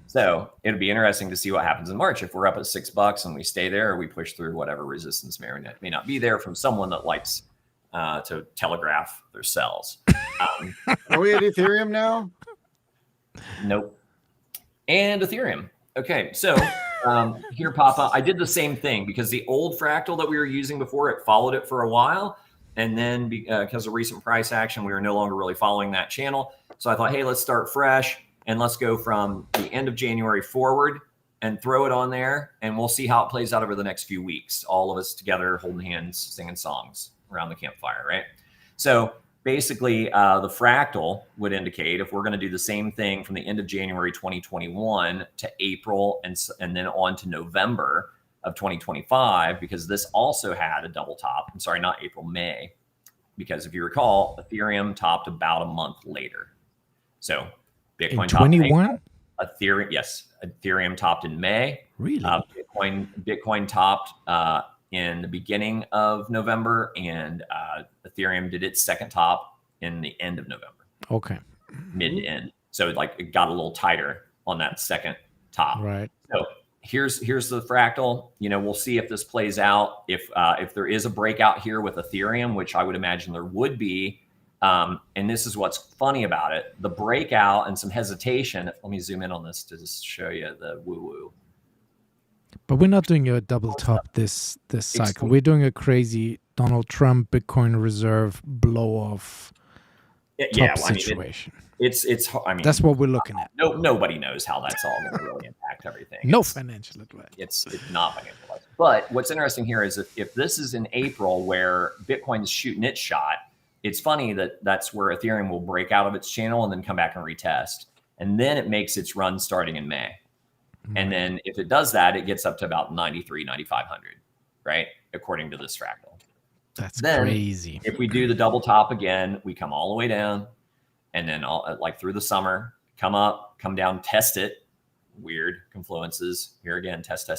So it'll be interesting to see what happens in March. If we're up at $6 and we stay there, or we push through whatever resistance may not be there from someone that likes to telegraph their sells. Are we at Ethereum now? Nope. And Ethereum. Okay, so here, Papa, I did the same thing because the old fractal that we were using before, it followed it for a while. And then because of recent price action, we were no longer really following that channel. So I thought, hey, let's start fresh and let's go from the end of January forward and throw it on there. And we'll see how it plays out over the next few weeks. All of us together holding hands, singing songs around the campfire, right? So basically, the fractal would indicate if we're going to do the same thing from the end of January 2021 to April and then on to November of 2025, because this also had a double top. I'm sorry, not April, May, because if you recall, Ethereum topped about a month later. So Bitcoin in 21, Ethereum, yes, Ethereum topped in May. Really? Bitcoin topped in the beginning of November, and Ethereum did its second top in the end of November. Okay. Mid to end. So it got a little tighter on that second top. Right. So here's the fractal. We'll see if this plays out. If there is a breakout here with Ethereum, which I would imagine there would be. And this is what's funny about it. The breakout and some hesitation. Let me zoom in on this to just show you the woo-woo. But we're not doing a double top this cycle. We're doing a crazy Donald Trump Bitcoin reserve blow off situation. It's that's what we're looking at. Nobody knows how that's all going to really impact everything. No financial advice. It's not financial advice. But what's interesting here is if this is in April where Bitcoin's shooting its shot, it's funny that's where Ethereum will break out of its channel and then come back and retest. And then it makes its run starting in May. And then if it does that, it gets up to about 93, 9,500, right? According to this fractal. That's then, crazy. If we do the double top again, we come all the way down and then like through the summer, come up, come down, test it. Weird confluences here again, test.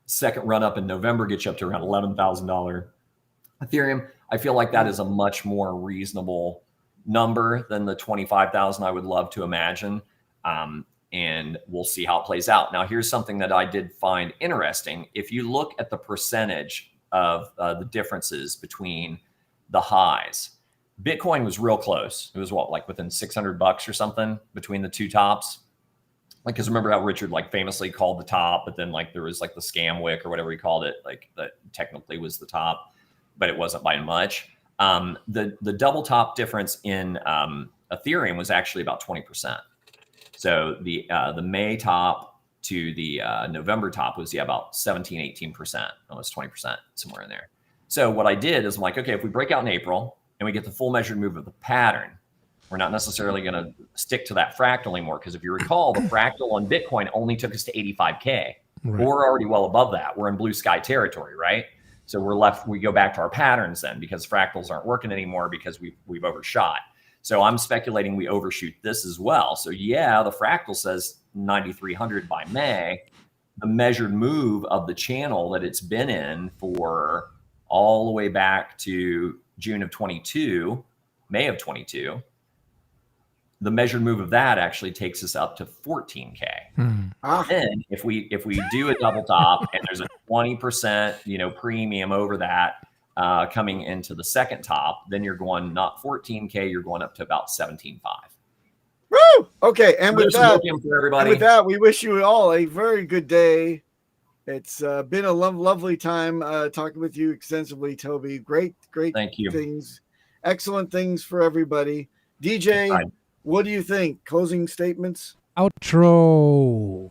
Second run up in November gets you up to around $11,000 Ethereum. I feel like that is a much more reasonable number than the 25,000 I would love to imagine. And we'll see how it plays out. Now, here's something that I did find interesting. If you look at the percentage of the differences between the highs, Bitcoin was real close. It was like within $600 or something between the two tops. Because remember how Richard famously called the top, but then there was the scam wick or whatever he called it, that technically was the top, but it wasn't by much. The double top difference in Ethereum was actually about 20%. So the May top to the November top was about 17, 18%, almost 20%, somewhere in there. So what I did is I'm like, okay, if we break out in April and we get the full measured move of the pattern, we're not necessarily going to stick to that fractal anymore. Because if you recall, the fractal on Bitcoin only took us to 85K. Right. We're already well above that. We're in blue sky territory, right? So we go back to our patterns then, because fractals aren't working anymore because we've overshot. So I'm speculating we overshoot this as well. So yeah, the fractal says 9,300 by May. The measured move of the channel that it's been in for all the way back to June of 22, May of 22, the measured move of that actually takes us up to 14K. Then if we do a double top and there's a 20% premium over that coming into the second top, then you're going not 14K, you're going up to about 17.5. Woo! Okay, and with that, we wish you all a very good day. It's been a lovely time talking with you extensively, Toby. Great Thank you. Things, excellent things for everybody. DJ, what do you think? Closing statements? Outro.